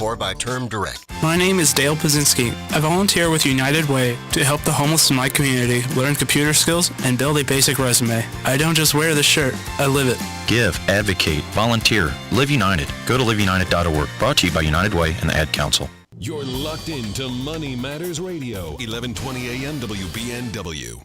or by Term Direct. My name is Dale Pazinski. I volunteer with United Way to help the homeless in my community learn computer skills and build a basic resume. I don't just wear the shirt, I live it. Give, advocate, volunteer, Live United. Go to liveunited.org. Brought to you by United Way and the Ad Council. You're locked into Money Matters Radio, 1120 AM WBNW.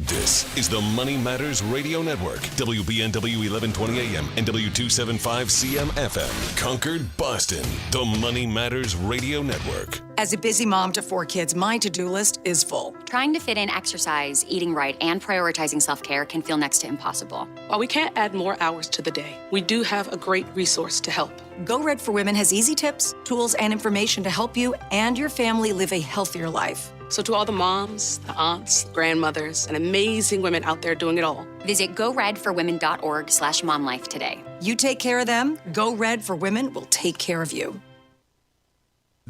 This is the Money Matters Radio Network, WBNW 1120 AM and W275 CM FM. Concord, Boston, the Money Matters Radio Network. As a busy mom to 4 kids, my to-do list is full. Trying to fit in exercise, eating right, and prioritizing self-care can feel next to impossible. While we can't add more hours to the day, we do have a great resource to help. Go Red for Women has easy tips, tools, and information to help you and your family live a healthier life. So to all the moms, the aunts, grandmothers, and amazing women out there doing it all, visit goredforwomen.org/momlife today. You take care of them, Go Red for Women will take care of you.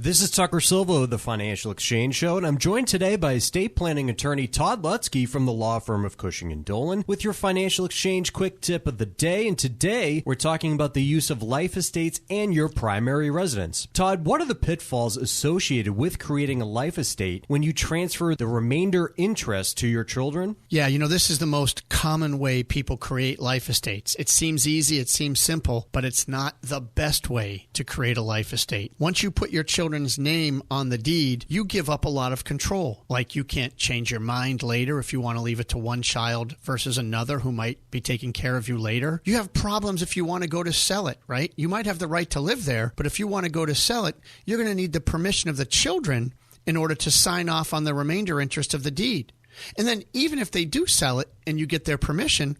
This is Tucker Silva of the Financial Exchange Show, and I'm joined today by estate planning attorney Todd Lutzke from the law firm of Cushing & Dolan with your Financial Exchange quick tip of the day. And today, we're talking about the use of life estates and your primary residence. Todd, what are the pitfalls associated with creating a life estate when you transfer the remainder interest to your children? Yeah, this is the most common way people create life estates. It seems easy, it seems simple, but it's not the best way to create a life estate. Once you put your children's name on the deed, you give up a lot of control. Like you can't change your mind later if you want to leave it to one child versus another who might be taking care of you later. You have problems if you want to go to sell it, right? You might have the right to live there, but if you want to go to sell it, you're going to need the permission of the children in order to sign off on the remainder interest of the deed. And then even if they do sell it and you get their permission,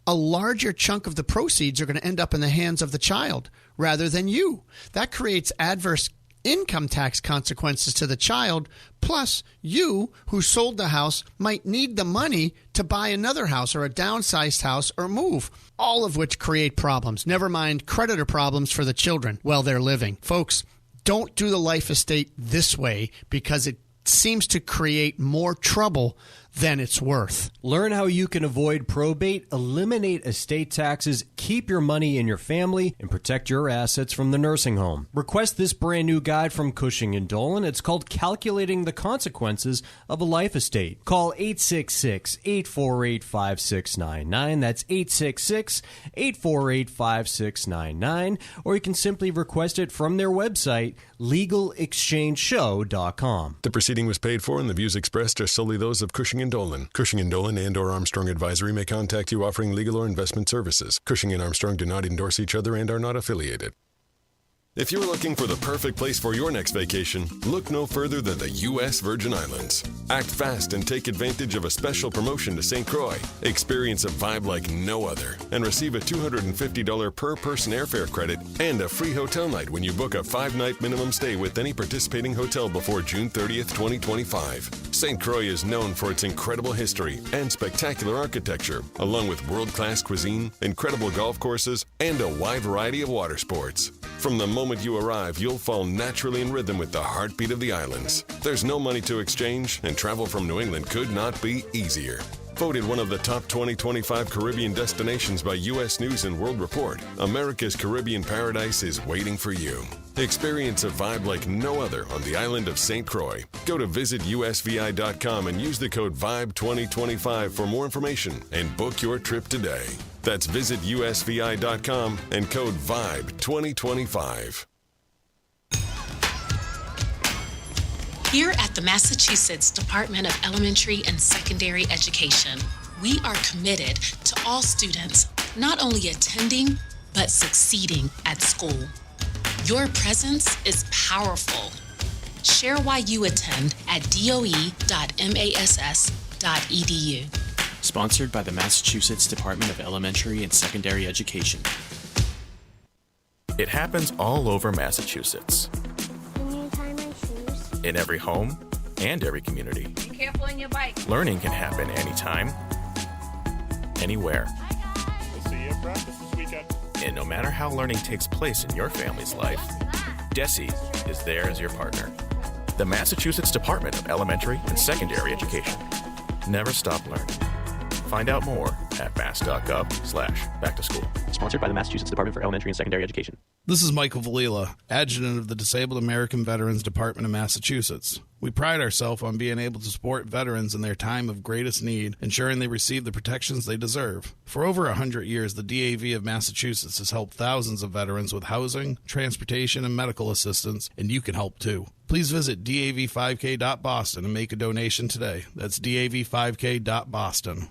a larger chunk of the proceeds are going to end up in the hands of the child rather than you. That creates adverse income tax consequences to the child, plus you, who sold the house, might need the money to buy another house or a downsized house or move, all of which create problems. Never mind creditor problems for the children while they're living. Folks, don't do the life estate this way because it seems to create more trouble than it's worth. Learn how you can avoid probate, eliminate estate taxes, keep your money in your family, and protect your assets from the nursing home. Request this brand new guide from Cushing & Dolan. It's called Calculating the Consequences of a Life Estate. Call 866-848-5699. That's 866-848-5699. Or you can simply request it from their website, legalexchangeshow.com. The proceeding was paid for and the views expressed are solely those of Cushing & Dolan. Cushing & Dolan and or Armstrong Advisory may contact you offering legal or investment services. Cushing & Armstrong do not endorse each other and are not affiliated. If you're looking for the perfect place for your next vacation, look no further than the U.S. Virgin Islands. Act fast and take advantage of a special promotion to St. Croix. Experience a vibe like no other and receive a $250 per person airfare credit and a free hotel night when you book a 5-night minimum stay with any participating hotel before June 30th, 2025. St. Croix is known for its incredible history and spectacular architecture, along with world-class cuisine, incredible golf courses, and a wide variety of water sports. From the moment you arrive, you'll fall naturally in rhythm with the heartbeat of the islands. There's no money to exchange, and travel from New England could not be easier. Voted one of the top 2025 Caribbean destinations by U.S. News and World Report, America's Caribbean Paradise is waiting for you. Experience a vibe like no other on the island of St. Croix. Go to visitusvi.com and use the code VIBE2025 for more information and book your trip today. That's visitusvi.com and code VIBE2025. Here at the Massachusetts Department of Elementary and Secondary Education, we are committed to all students not only attending, but succeeding at school. Your presence is powerful. Share why you attend at doe.mass.edu. Sponsored by the Massachusetts Department of Elementary and Secondary Education. It happens all over Massachusetts. Can you tie my shoes? In every home and every community. Be careful on your bike. Learning can happen anytime, anywhere. Hi guys. We'll see you at practice this weekend. And no matter how learning takes place in your family's life, DESE is there as your partner. The Massachusetts Department of Elementary and Secondary Education. Never stop learning. Find out more at mass.gov/backtoschool. Sponsored by the Massachusetts Department for Elementary and Secondary Education. This is Michael Valila, Adjutant of the Disabled American Veterans Department of Massachusetts. We pride ourselves on being able to support veterans in their time of greatest need, ensuring they receive the protections they deserve. For over 100 years, the DAV of Massachusetts has helped thousands of veterans with housing, transportation, and medical assistance, and you can help too. Please visit dav5k.boston and make a donation today. That's dav5k.boston.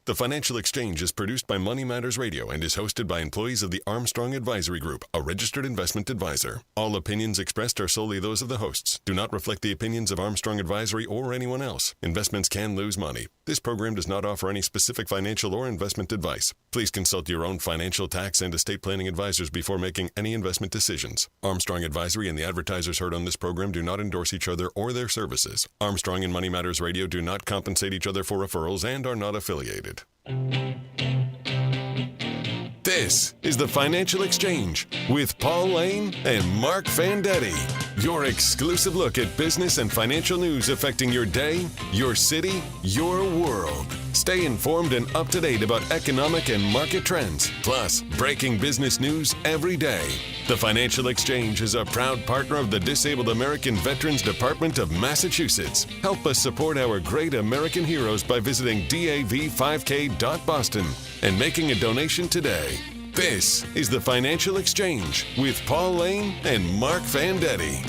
The Financial Exchange is produced by Money Matters Radio and is hosted by employees of the Armstrong Advisory Group, a registered investment advisor. All opinions expressed are solely those of the hosts, do not reflect the opinions of Armstrong Advisory or anyone else. Investments can lose money. This program does not offer any specific financial or investment advice. Please consult your own financial, tax, and estate planning advisors before making any investment decisions. Armstrong Advisory and the advertisers heard on this program do not endorse each other or their services. Armstrong and Money Matters Radio do not compensate each other for referrals and are not affiliated. This is the Financial Exchange with Paul Lane and Marc Fandetti. Your exclusive look at business and financial news affecting your day, your city, your world. Stay informed and up to date about economic and market trends, plus breaking business news every day. The Financial Exchange is a proud partner of the Disabled American Veterans Department of Massachusetts. Help us support our great American heroes by visiting dav5k.boston and making a donation today. This is the Financial Exchange with Paul Lane and Marc Fandetti.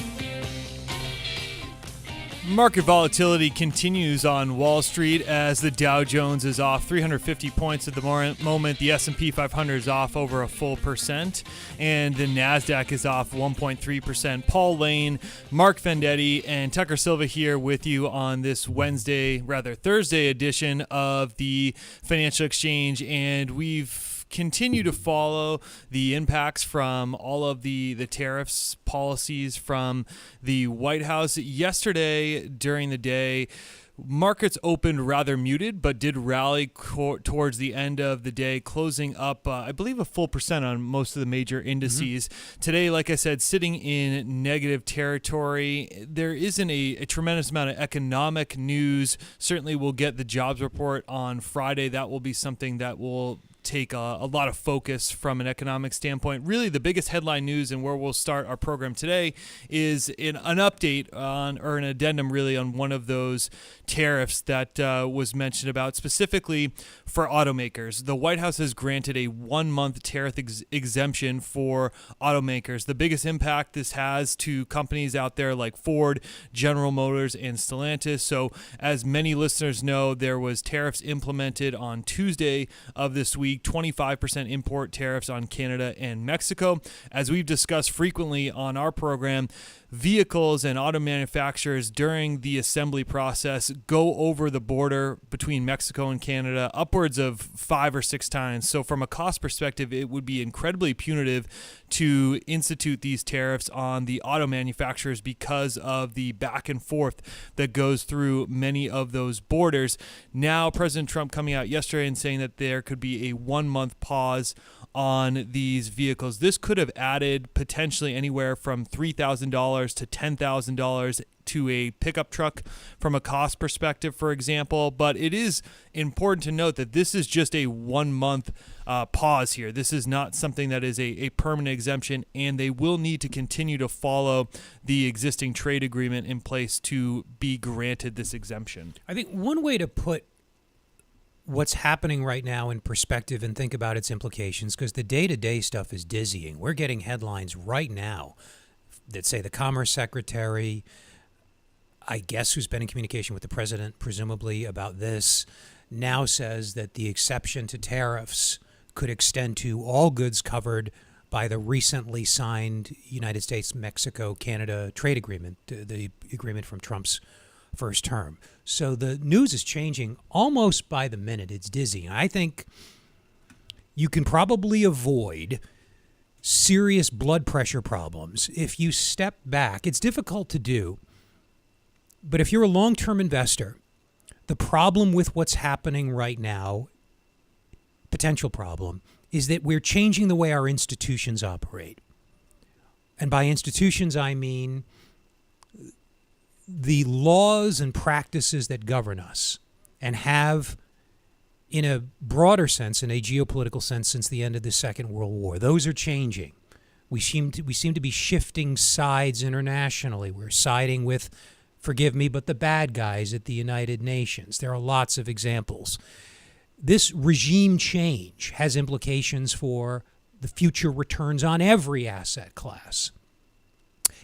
Market volatility continues on Wall Street as the Dow Jones is off 350 points at the moment. The S&P 500 is off over a full percent, and the NASDAQ is off 1.3%. Paul Lane, Marc Fandetti, and Tucker Silva here with you on this Thursday edition of the Financial Exchange, and we've continue to follow the impacts from all of the tariffs policies from the White House. Yesterday during the day, markets opened rather muted, but did rally towards the end of the day, closing up, I believe, a full percent on most of the major indices. Today, like I said, sitting in negative territory. There isn't a tremendous amount of economic news. Certainly, we'll get the jobs report on Friday. That will be something that will take a lot of focus from an economic standpoint. Really, the biggest headline news and where we'll start our program today is an update on, or an addendum really, on one of those tariffs that was mentioned about specifically for automakers. The White House has granted a 1-month tariff exemption for automakers. The biggest impact this has to companies out there like Ford, General Motors, and Stellantis. So as many listeners know, there was tariffs implemented on Tuesday of this week, 25% import tariffs on Canada and Mexico. As we've discussed frequently on our program, vehicles and auto manufacturers during the assembly process go over the border between Mexico and Canada upwards of 5 or 6 times. So from a cost perspective, it would be incredibly punitive to institute these tariffs on the auto manufacturers because of the back and forth that goes through many of those borders. Now, President Trump coming out yesterday and saying that there could be a 1-month pause on these vehicles. This could have added potentially anywhere from $3,000 to $10,000 to a pickup truck from a cost perspective, for example. But it is important to note that this is just a 1-month pause here. This is not something that is a permanent exemption, and they will need to continue to follow the existing trade agreement in place to be granted this exemption. I think one way to put what's happening right now in perspective and think about its implications, because the day-to-day stuff is dizzying. We're getting headlines right now that say the Commerce Secretary, I guess who's been in communication with the president, presumably about this, now says that the exception to tariffs could extend to all goods covered by the recently signed United States-Mexico-Canada trade agreement, the agreement from Trump's first term. So the news is changing almost by the minute. It's dizzying. I think you can probably avoid serious blood pressure problems if you step back. It's difficult to do, but if you're a long-term investor, the problem with what's happening right now, potential problem, is that we're changing the way our institutions operate. And by institutions, I mean the laws and practices that govern us and have in a broader sense, in a geopolitical sense, since the end of the Second World War. Those are changing. We seem to be shifting sides internationally. We're siding with, forgive me, but the bad guys at the United Nations. There are lots of examples. This regime change has implications for the future returns on every asset class,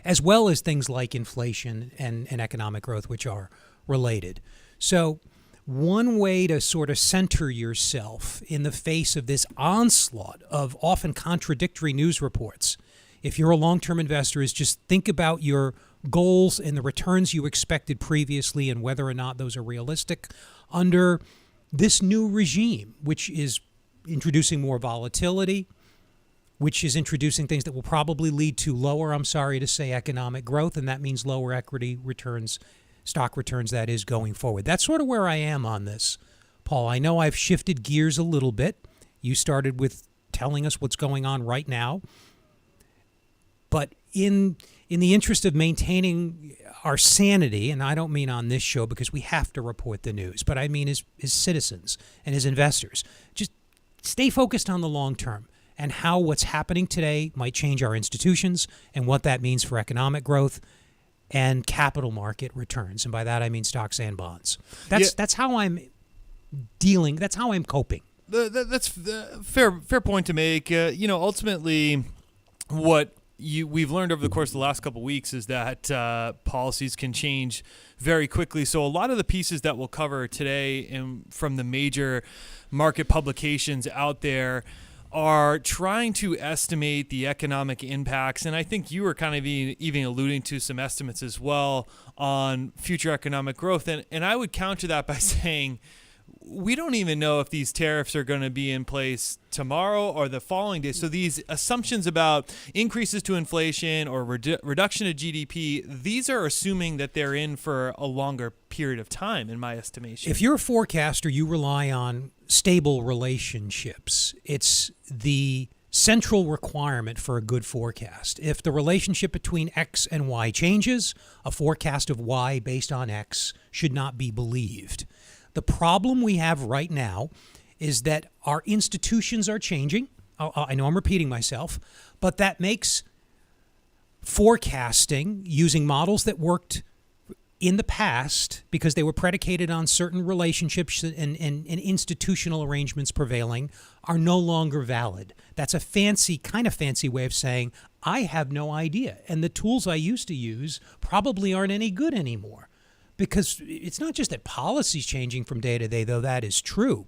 as well as things like inflation and economic growth, which are related. So one way to sort of center yourself in the face of this onslaught of often contradictory news reports, if you're a long-term investor, is just think about your goals and the returns you expected previously and whether or not those are realistic under this new regime, which is introducing more volatility, which is introducing things that will probably lead to lower, I'm sorry to say, economic growth, and that means lower equity returns, stock returns, that is, going forward. That's sort of where I am on this, Paul. I know I've shifted gears a little bit. You started with telling us what's going on right now. But in the interest of maintaining our sanity, and I don't mean on this show because we have to report the news, but I mean as citizens and as investors, just stay focused on the long term and how what's happening today might change our institutions and what that means for economic growth and capital market returns. And by that, I mean stocks and bonds. That's how I'm dealing. That's how I'm coping. That's a fair point to make. Ultimately, what we've learned over the course of the last couple of weeks is that policies can change very quickly. So a lot of the pieces that we'll cover today and from the major market publications out there are trying to estimate the economic impacts. And I think you were kind of even alluding to some estimates as well on future economic growth. And I would counter that by saying, we don't even know if these tariffs are going to be in place tomorrow or the following day. So these assumptions about increases to inflation or reduction of GDP, these are assuming that they're in for a longer period of time, in my estimation. If you're a forecaster, you rely on stable relationships. It's the central requirement for a good forecast. If the relationship between X and Y changes, a forecast of Y based on X should not be believed. The problem we have right now is that our institutions are changing. I know I'm repeating myself, but that makes forecasting using models that worked in the past because they were predicated on certain relationships and institutional arrangements prevailing are no longer valid. That's a fancy way of saying, I have no idea. And the tools I used to use probably aren't any good anymore. Because it's not just that policy's changing from day to day, though that is true.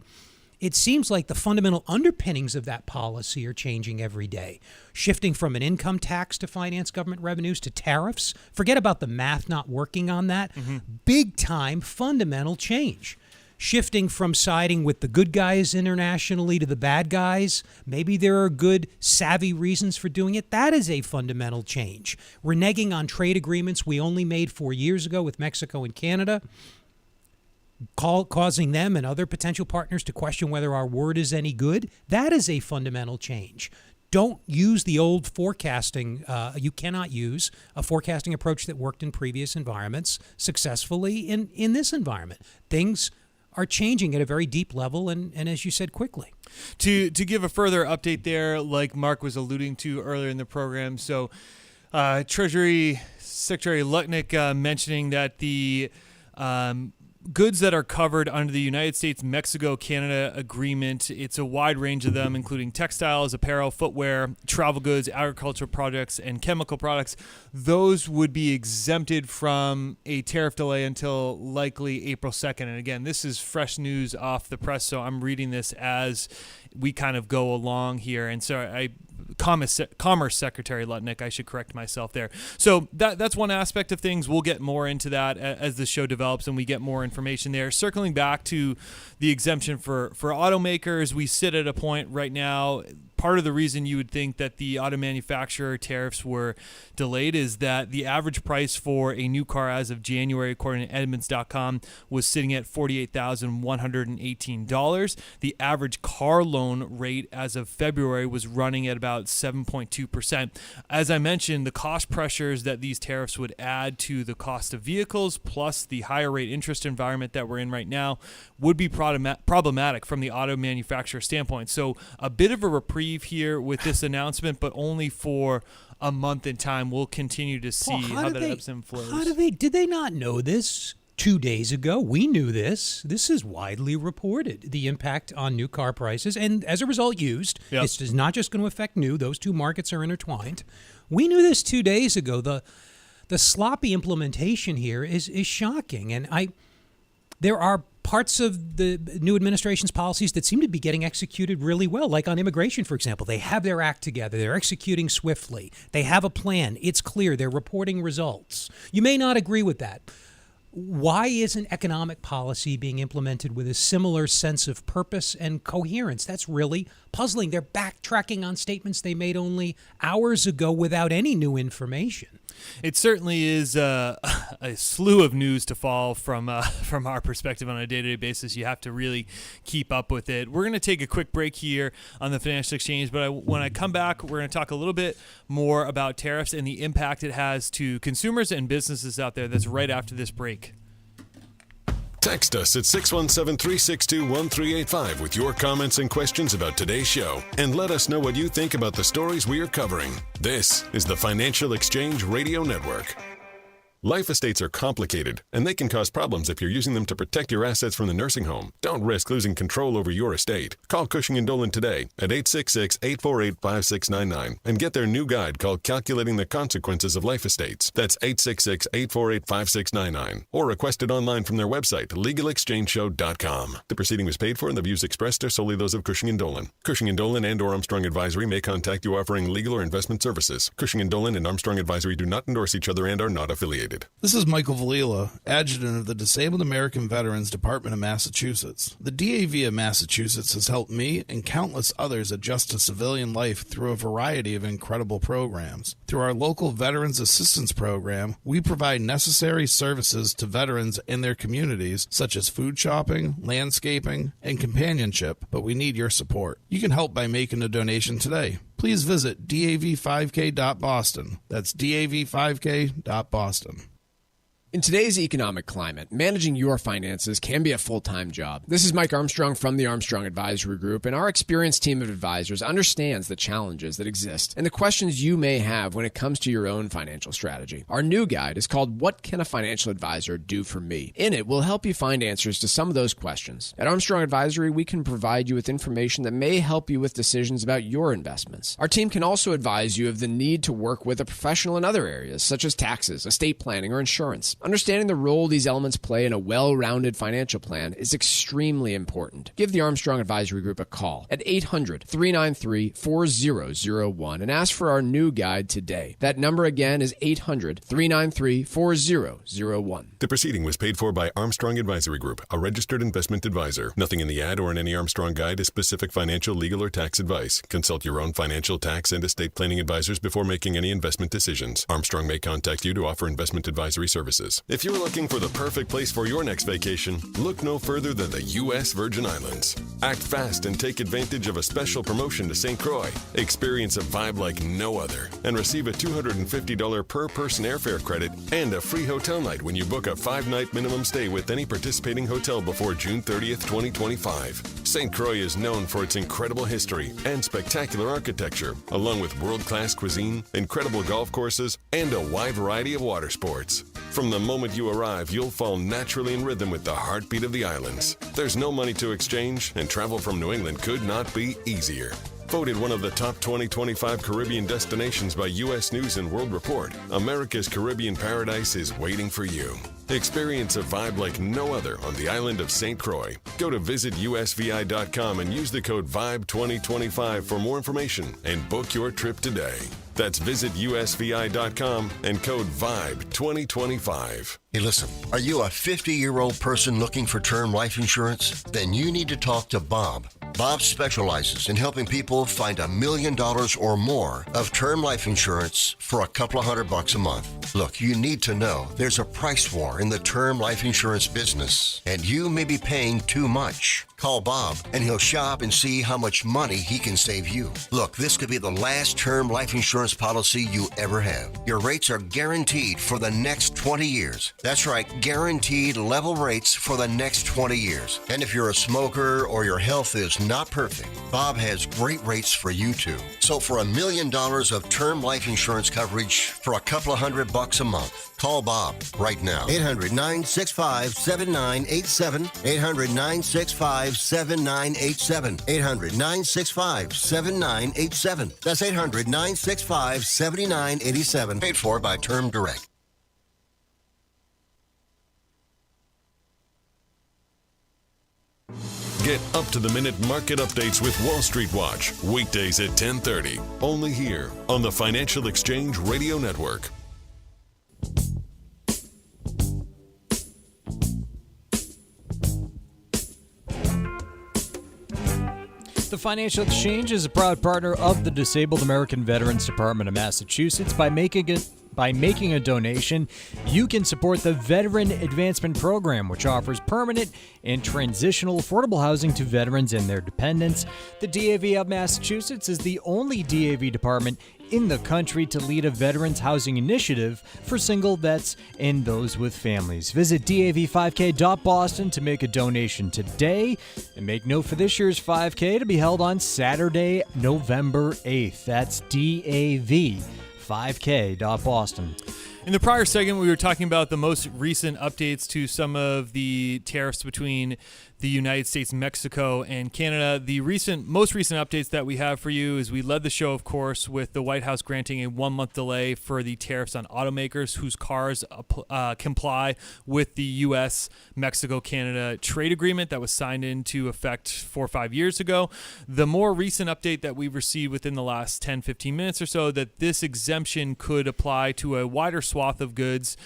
It seems like the fundamental underpinnings of that policy are changing every day, shifting from an income tax to finance government revenues to tariffs. Forget about the math not working on that. Mm-hmm. Big time fundamental change. Shifting from siding with the good guys internationally to the bad guys. Maybe there are good, savvy reasons for doing it. That is a fundamental change. Reneging on trade agreements we only made 4 years ago with Mexico and Canada, causing them and other potential partners to question whether our word is any good. That is a fundamental change. Don't use the old forecasting. You cannot use a forecasting approach that worked in previous environments successfully in this environment. Things are changing at a very deep level and as you said, quickly. To give a further update there, like Mark was alluding to earlier in the program, so Treasury Secretary Lutnick mentioning that the goods that are covered under the United States-Mexico-Canada agreement, it's a wide range of them, including textiles, apparel, footwear, travel goods, agricultural products, and chemical products. Those would be exempted from a tariff delay until likely April 2nd. And again, this is fresh news off the press, so I'm reading this as we kind of go along here. And so Commerce Secretary Lutnick, I should correct myself there. So that's one aspect of things. We'll get more into that as the show develops and we get more information there. Circling back to the exemption for automakers, we sit at a point right now, part of the reason you would think that the auto manufacturer tariffs were delayed is that the average price for a new car as of January, according to Edmunds.com, was sitting at $48,118. The average car loan rate as of February was running at about 7.2%. As I mentioned, the cost pressures that these tariffs would add to the cost of vehicles, plus the higher rate interest environment that we're in right now, would be problematic from the auto manufacturer standpoint. So a bit of a reprieve here with this announcement, but only for a month in time. We'll continue to see how that ebbs and flows. Did they not know this 2 days ago? We knew this. This is widely reported, the impact on new car prices, and as a result, used. Yep. This is not just going to affect new. Those two markets are intertwined. We knew this 2 days ago. The sloppy implementation here is shocking, and there are parts of the new administration's policies that seem to be getting executed really well, like on immigration, for example. They have their act together. They're executing swiftly. They have a plan. It's clear. They're reporting results. You may not agree with that. Why isn't economic policy being implemented with a similar sense of purpose and coherence? That's really puzzling. They're backtracking on statements they made only hours ago without any new information. It certainly is a slew of news to fall from our perspective on a day-to-day basis. You have to really keep up with it. We're going to take a quick break here on the Financial Exchange, but when I come back, we're going to talk a little bit more about tariffs and the impact it has to consumers and businesses out there. That's right after this break. Text us at 617-362-1385 with your comments and questions about today's show, and let us know what you think about the stories we are covering. This is the Financial Exchange Radio Network. Life estates are complicated, and they can cause problems if you're using them to protect your assets from the nursing home. Don't risk losing control over your estate. Call Cushing & Dolan today at 866-848-5699 and get their new guide called Calculating the Consequences of Life Estates. That's 866-848-5699. Or request it online from their website, legalexchangeshow.com. The proceeding was paid for, and the views expressed are solely those of Cushing & Dolan. Cushing & Dolan and or Armstrong Advisory may contact you offering legal or investment services. Cushing & Dolan and Armstrong Advisory do not endorse each other and are not affiliated. This is Michael Valila, Adjutant of the Disabled American Veterans Department of Massachusetts. The DAV of Massachusetts has helped me and countless others adjust to civilian life through a variety of incredible programs. Through our local Veterans Assistance Program, we provide necessary services to veterans and their communities, such as food shopping, landscaping, and companionship, but we need your support. You can help by making a donation today. Please visit dav5k.boston. That's dav5k.boston. In today's economic climate, managing your finances can be a full-time job. This is Mike Armstrong from the Armstrong Advisory Group, and our experienced team of advisors understands the challenges that exist and the questions you may have when it comes to your own financial strategy. Our new guide is called What Can a Financial Advisor Do for Me? In it, we'll help you find answers to some of those questions. At Armstrong Advisory, we can provide you with information that may help you with decisions about your investments. Our team can also advise you of the need to work with a professional in other areas, such as taxes, estate planning, or insurance. Understanding the role these elements play in a well-rounded financial plan is extremely important. Give the Armstrong Advisory Group a call at 800-393-4001 and ask for our new guide today. That number again is 800-393-4001. The proceeding was paid for by Armstrong Advisory Group, a registered investment advisor. Nothing in the ad or in any Armstrong guide is specific financial, legal, or tax advice. Consult your own financial, tax, and estate planning advisors before making any investment decisions. Armstrong may contact you to offer investment advisory services. If you're looking for the perfect place for your next vacation, look no further than the U.S. Virgin Islands. Act fast and take advantage of a special promotion to St. Croix. Experience a vibe like no other and receive a $250 per person airfare credit and a free hotel night when you book a 5-night minimum stay with any participating hotel before June 30th, 2025. St. Croix is known for its incredible history and spectacular architecture, along with world-class cuisine, incredible golf courses, and a wide variety of water sports. From the moment you arrive, you'll fall naturally in rhythm with the heartbeat of the islands. There's no money to exchange, and travel from New England could not be easier. Voted one of the top 2025 Caribbean destinations by U.S. News and World Report, America's Caribbean Paradise is waiting for you. Experience a vibe like no other on the island of St. Croix. Go to visitusvi.com and use the code VIBE2025 for more information and book your trip today. That's visitusvi.com and code VIBE2025. Hey, listen, are you a 50-year-old person looking for term life insurance? Then you need to talk to Bob. Bob specializes in helping people find $1 million or more of term life insurance for a couple of $100 a month. Look, you need to know there's a price war in the term life insurance business, and you may be paying too much. Call Bob, and he'll shop and see how much money he can save you. Look, this could be the last term life insurance policy you ever have. Your rates are guaranteed for the next 20 years. That's right, guaranteed level rates for the next 20 years. And if you're a smoker or your health is not perfect, Bob has great rates for you too. So for $1 million of term life insurance coverage for a couple of $100 a month, call Bob right now. 800-965-7987. 800-965-7987. 800-965-7987. That's 800-965-7987. Paid for by Term Direct. Get up-to-the-minute market updates with Wall Street Watch, weekdays at 10:30, only here on the Financial Exchange Radio Network. The Financial Exchange is a proud partner of the Disabled American Veterans Department of Massachusetts. By making a donation, you can support the Veteran Advancement Program, which offers permanent and transitional affordable housing to veterans and their dependents. The DAV of Massachusetts is the only DAV department in the country to lead a veterans housing initiative for single vets and those with families. Visit DAV5K.Boston to make a donation today, and make note for this year's 5K to be held on Saturday, November 8th. That's DAV5K.Boston. In the prior segment, we were talking about the most recent updates to some of the tariffs between the United States, Mexico, and Canada. The most recent updates that we have for you is we led the show, of course, with the White House granting a 1-month delay for the tariffs on automakers whose cars comply with the U.S., Mexico, Canada trade agreement that was signed into effect 4 or 5 years ago. The more recent update that we've received within the last 10, 15 minutes or so, that this exemption could apply to a wider swath of goods,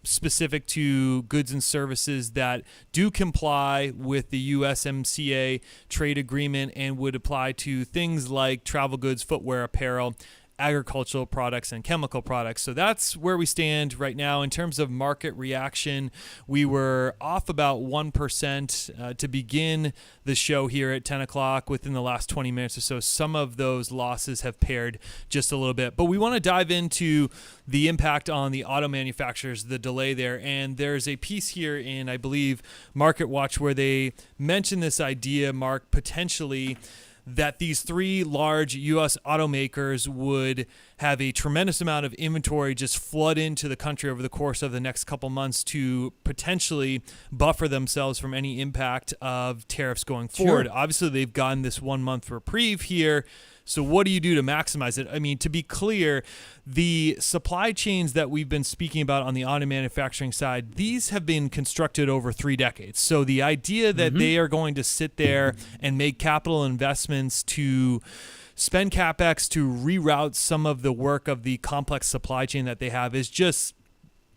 specific to goods and services that do comply with the USMCA trade agreement and would apply to things like travel goods, footwear, apparel, agricultural products, and chemical products. So that's where we stand right now. In terms of market reaction, we were off about 1% to begin the show here at 10 o'clock. Within the last 20 minutes or so, some of those losses have paired just a little bit. But we want to dive into the impact on the auto manufacturers, the delay there. And there's a piece here in, I believe, Market Watch where they mention this idea, Mark, potentially that these 3 large U.S. automakers would have a tremendous amount of inventory just flood into the country over the course of the next couple months to potentially buffer themselves from any impact of tariffs going forward. Sure. Obviously, they've gotten this 1-month reprieve here. So what do you do to maximize it? I mean, to be clear, the supply chains that we've been speaking about on the auto manufacturing side, these have been constructed over 3 decades. So the idea that they are going to sit there and make capital investments to spend CapEx to reroute some of the work of the complex supply chain that they have is just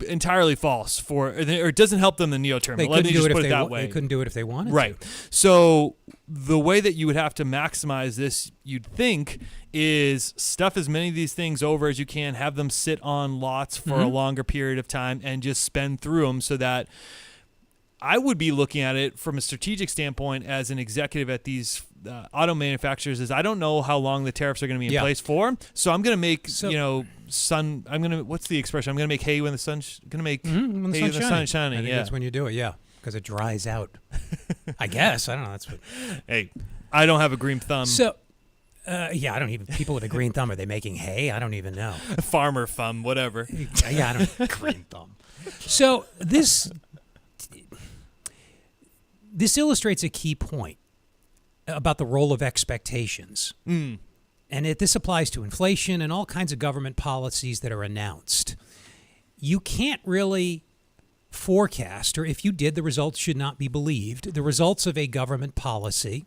entirely false or it doesn't help them in the near-term. Let me just put it that way. They couldn't do it if they wanted to. So the way that you would have to maximize this, you'd think, is stuff as many of these things over as you can, have them sit on lots for a longer period of time, and just spend through them so that I would be looking at it from a strategic standpoint as an executive at these auto manufacturers is I don't know how long the tariffs are going to be in place for. So I'm going to make, what's the expression? I'm going to make hay when the sun's going to make hay when the sun is shining. I think that's when you do it, because it dries out. I guess. I don't know. That's what. Hey, I don't have a green thumb. So, I don't even. People with a green thumb, are they making hay? I don't even know. Farmer thumb, whatever. I don't green thumb. So this illustrates a key point about the role of expectations. And this applies to inflation and all kinds of government policies that are announced. You can't really forecast, or if you did, the results should not be believed, the results of a government policy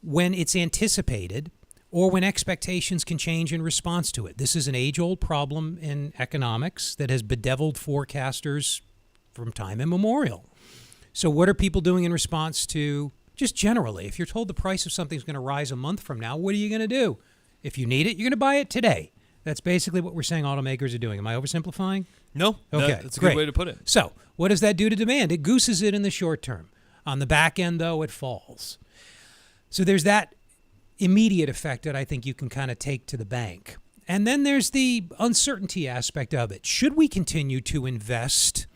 when it's anticipated or when expectations can change in response to it. This is an age-old problem in economics that has bedeviled forecasters from time immemorial. So what are people doing in response to Just generally, if you're told the price of something's going to rise a month from now, what are you going to do? If you need it, you're going to buy it today. That's basically what we're saying automakers are doing. Am I oversimplifying? No. Okay, That's a great good way to put it. So what does that do to demand? It gooses it in the short term. On the back end, though, it falls. So there's that immediate effect that I think you can kind of take to the bank. And then there's the uncertainty aspect of it. Should we continue to invest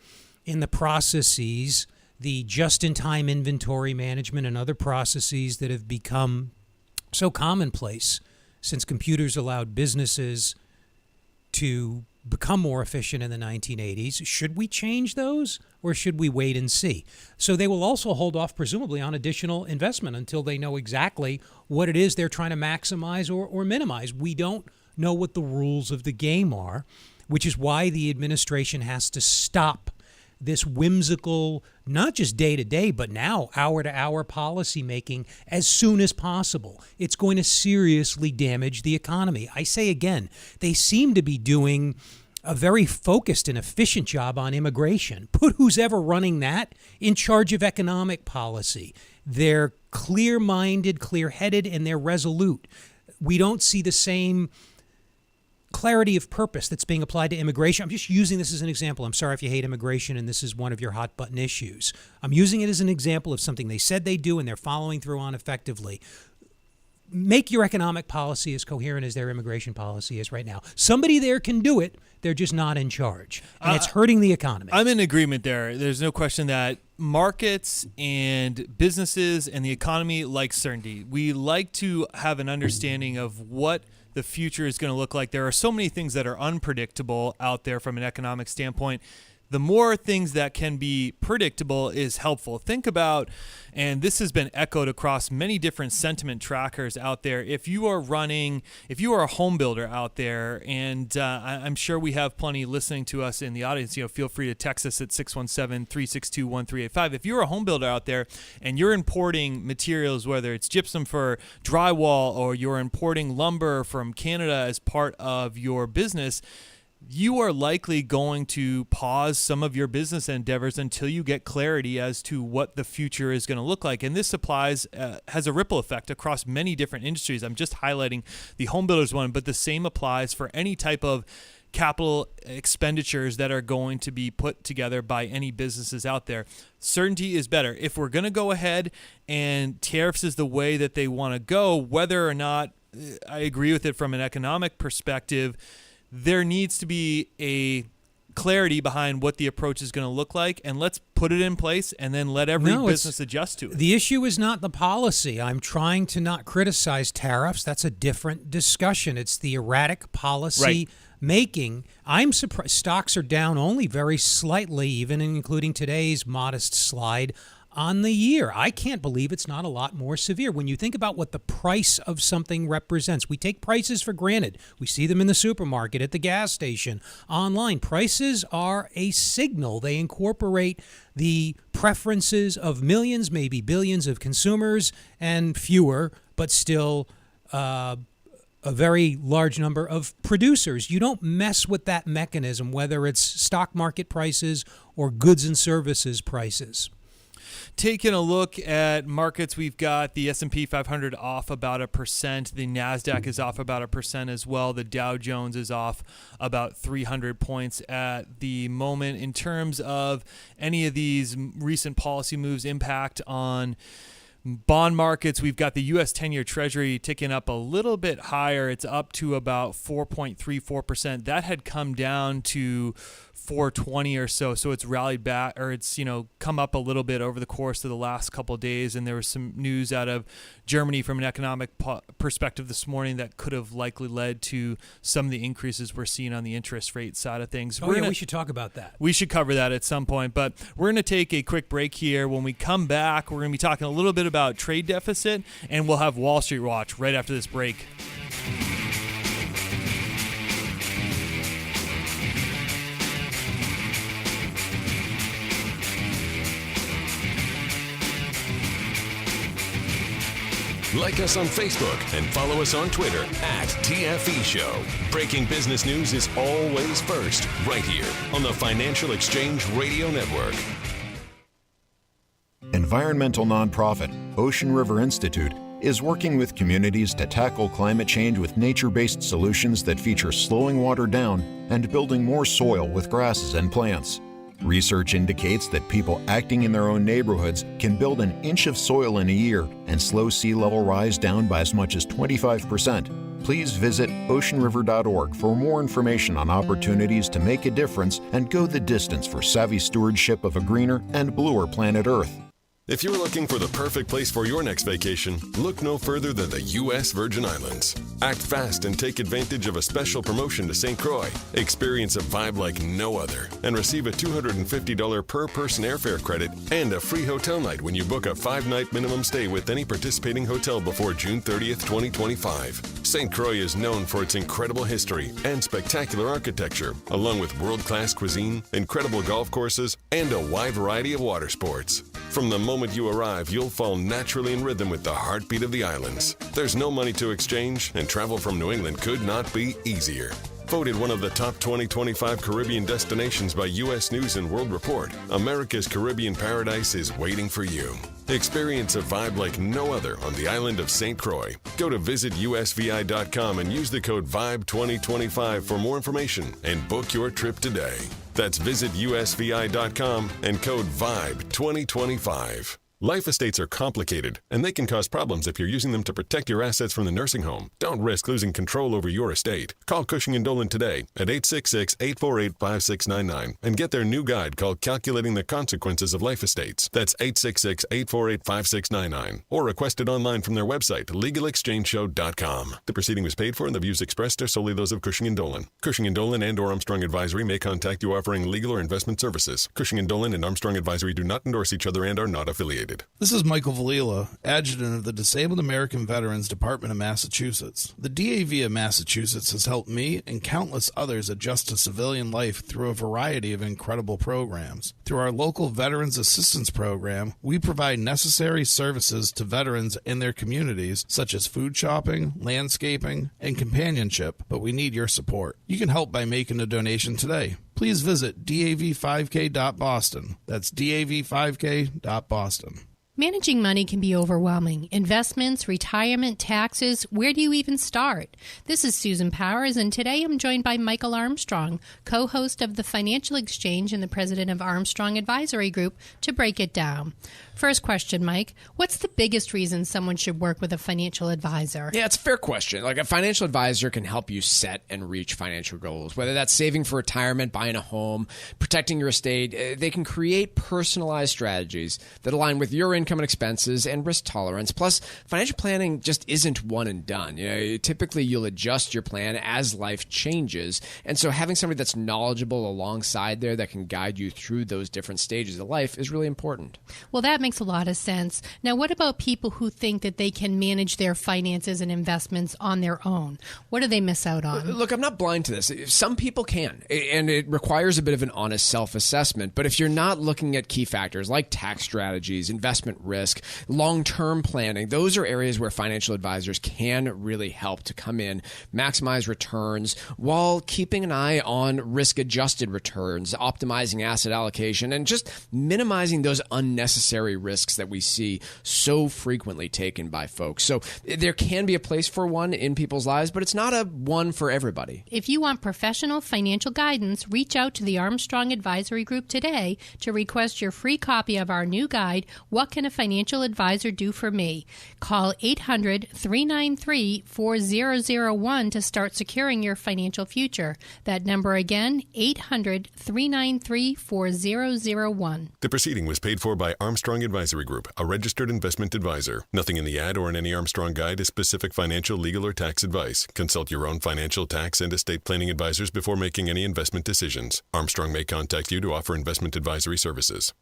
in the processes, the just-in-time inventory management and other processes that have become so commonplace since computers allowed businesses to become more efficient in the 1980s? Should we change those, or should we wait and see? So they will also hold off, presumably, on additional investment until they know exactly what it is they're trying to maximize or minimize. We don't know what the rules of the game are, which is why the administration has to stop this whimsical, not just day-to-day, but now hour-to-hour policy making as soon as possible. It's going to seriously damage the economy. I say again, they seem to be doing a very focused and efficient job on immigration. Put who's ever running that in charge of economic policy. They're clear-minded, clear-headed, and they're resolute. We don't see the same clarity of purpose that's being applied to immigration. I'm just using this as an example. I'm sorry if you hate immigration and this is one of your hot button issues. I'm using it as an example of something they said they do and they're following through on effectively. Make your economic policy as coherent as their immigration policy is right now. Somebody there can do it. They're just not in charge. And it's hurting the economy. I'm in agreement there. There's no question that markets and businesses and the economy like certainty. We like to have an understanding of what the future is going to look like. There are so many things that are unpredictable out there from an economic standpoint. The more things that can be predictable is helpful. Think about, and this has been echoed across many different sentiment trackers out there. If you are a home builder out there, and I'm sure we have plenty listening to us in the audience, feel free to text us at 617-362-1385. If you're a home builder out there and you're importing materials, whether it's gypsum for drywall or you're importing lumber from Canada as part of your business, you are likely going to pause some of your business endeavors until you get clarity as to what the future is going to look like. And this has a ripple effect across many different industries. I'm just highlighting the home builders one, but the same applies for any type of capital expenditures that are going to be put together by any businesses out there. Certainty is better. If we're going to go ahead and tariffs is the way that they want to go, whether or not I agree with it from an economic perspective, there needs to be a clarity behind what the approach is going to look like, and let's put it in place and then let every business adjust to it. The issue is not the policy. I'm trying to not criticize tariffs. That's a different discussion. It's the erratic policy making. I'm surprised stocks are down only very slightly, even including today's modest slide on the year. I can't believe it's not a lot more severe. When you think about what the price of something represents, we take prices for granted. We see them in the supermarket, at the gas station, online. Prices are a signal. They incorporate the preferences of millions, maybe billions of consumers, and fewer, but still a very large number of producers. You don't mess with that mechanism, whether it's stock market prices or goods and services prices. Taking a look at markets, we've got the S&P 500 off about 1%. The NASDAQ is off about 1% as well. The Dow Jones is off about 300 points at the moment. In terms of any of these recent policy moves' impact on bond markets, we've got the U.S. 10-year Treasury ticking up a little bit higher. It's up to about 4.34%. That had come down to 420 or so it's rallied back, or it's come up a little bit over the course of the last couple of days. And there was some news out of Germany from an economic perspective this morning that could have likely led to some of the increases we're seeing on the interest rate side of things. We should talk about that. We should cover that at some point, but we're going to take a quick break here. When we come back, we're going to be talking a little bit about trade deficit, and we'll have Wall Street Watch right after this break. Like us on Facebook and follow us on Twitter @TFE Show. Breaking business news is always first, right here on the Financial Exchange Radio Network. In environmental nonprofit, Ocean River Institute, is working with communities to tackle climate change with nature-based solutions that feature slowing water down and building more soil with grasses and plants. Research indicates that people acting in their own neighborhoods can build an inch of soil in a year and slow sea level rise down by as much as 25%. Please visit oceanriver.org for more information on opportunities to make a difference and go the distance for savvy stewardship of a greener and bluer planet Earth. If you're looking for the perfect place for your next vacation, look no further than the U.S. Virgin Islands. Act fast and take advantage of a special promotion to St. Croix. Experience a vibe like no other and receive a $250 per person airfare credit and a free hotel night when you book a 5-night minimum stay with any participating hotel before June 30th, 2025. St. Croix is known for its incredible history and spectacular architecture, along with world-class cuisine, incredible golf courses, and a wide variety of water sports. From the moment you arrive, you'll fall naturally in rhythm with the heartbeat of the islands. There's no money to exchange, and travel from New England could not be easier. Voted one of the top 2025 Caribbean destinations by U.S. News and World Report, America's Caribbean paradise is waiting for you. Experience a vibe like no other on the island of St. Croix. Go to visitusvi.com and use the code VIBE2025 for more information and book your trip today. That's visitusvi.com and code VIBE2025. Life estates are complicated, and they can cause problems if you're using them to protect your assets from the nursing home. Don't risk losing control over your estate. Call Cushing & Dolan today at 866-848-5699 and get their new guide called Calculating the Consequences of Life Estates. That's 866-848-5699. Or request it online from their website, legalexchangeshow.com. The proceeding was paid for, and the views expressed are solely those of Cushing & Dolan. Cushing & Dolan and or Armstrong Advisory may contact you offering legal or investment services. Cushing & Dolan and Armstrong Advisory do not endorse each other and are not affiliated. This is Michael Valila, Adjutant of the Disabled American Veterans Department of Massachusetts. The DAV of Massachusetts has helped me and countless others adjust to civilian life through a variety of incredible programs. Through our local Veterans Assistance Program, we provide necessary services to veterans in their communities, such as food shopping, landscaping, and companionship, but we need your support. You can help by making a donation today. Please visit dav5k.boston. That's dav5k.boston. Managing money can be overwhelming. Investments, retirement, taxes, where do you even start? This is Susan Powers, and today I'm joined by Michael Armstrong, co-host of the Financial Exchange and the president of Armstrong Advisory Group, to break it down. First question, Mike. What's the biggest reason someone should work with a financial advisor? Yeah, it's a fair question. Like, a financial advisor can help you set and reach financial goals, whether that's saving for retirement, buying a home, protecting your estate. They can create personalized strategies that align with your income and expenses and risk tolerance. Plus, financial planning just isn't one and done. Typically you'll adjust your plan as life changes. And so having somebody that's knowledgeable alongside there that can guide you through those different stages of life is really important. Well, that makes a lot of sense. Now, what about people who think that they can manage their finances and investments on their own? What do they miss out on? Look, I'm not blind to this. Some people can, and it requires a bit of an honest self-assessment. But if you're not looking at key factors like tax strategies, investment risk, long-term planning, those are areas where financial advisors can really help to come in, maximize returns while keeping an eye on risk-adjusted returns, optimizing asset allocation, and just minimizing those unnecessary risks that we see so frequently taken by folks. So there can be a place for one in people's lives, but it's not a one for everybody. If you want professional financial guidance, reach out to the Armstrong Advisory Group today to request your free copy of our new guide, What Can a Financial Advisor Do for Me? Call 800-393-4001 to start securing your financial future. That number again, 800-393-4001. The proceeding was paid for by Armstrong Advisory Group, a registered investment advisor. Nothing in the ad or in any Armstrong guide is specific financial, legal, or tax advice. Consult your own financial, tax, and estate planning advisors before making any investment decisions. Armstrong may contact you to offer investment advisory services.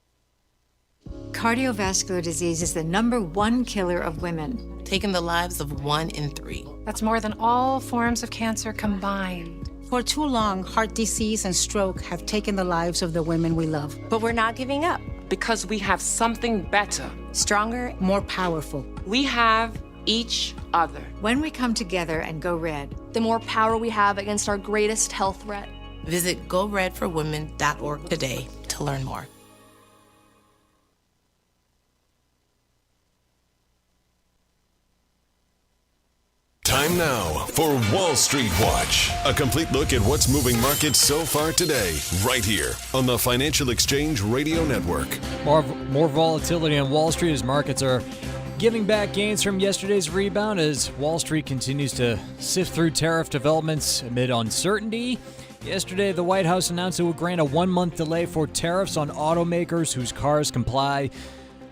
Cardiovascular disease is the #1 killer of women, taking the lives of 1 in 3. That's more than all forms of cancer combined. For too long, heart disease and stroke have taken the lives of the women we love. But we're not giving up. Because we have something better. Stronger, more powerful. We have each other. When we come together and go red, the more power we have against our greatest health threat. Visit GoRedForWomen.org today to learn more. Time now for Wall Street Watch, a complete look at what's moving markets so far today, right here on the Financial Exchange Radio Network. More volatility on Wall Street as markets are giving back gains from yesterday's rebound as Wall Street continues to sift through tariff developments amid uncertainty. Yesterday, the White House announced it would grant a 1-month delay for tariffs on automakers whose cars comply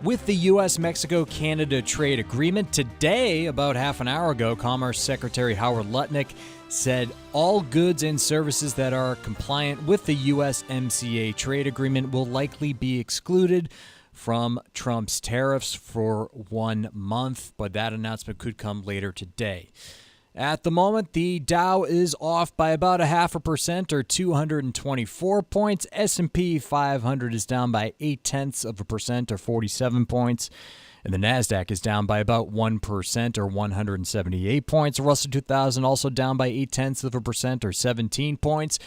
with the U.S.-Mexico-Canada trade agreement. Today, about half an hour ago, Commerce Secretary Howard Lutnick said all goods and services that are compliant with the USMCA trade agreement will likely be excluded from Trump's tariffs for 1 month, but that announcement could come later today. At the moment, the Dow is off by about 0.5% or 224 points. S&P 500 is down by 0.8% or 47 points. And the NASDAQ is down by about 1% or 178 points. Russell 2000 also down by 0.8% or 17 points.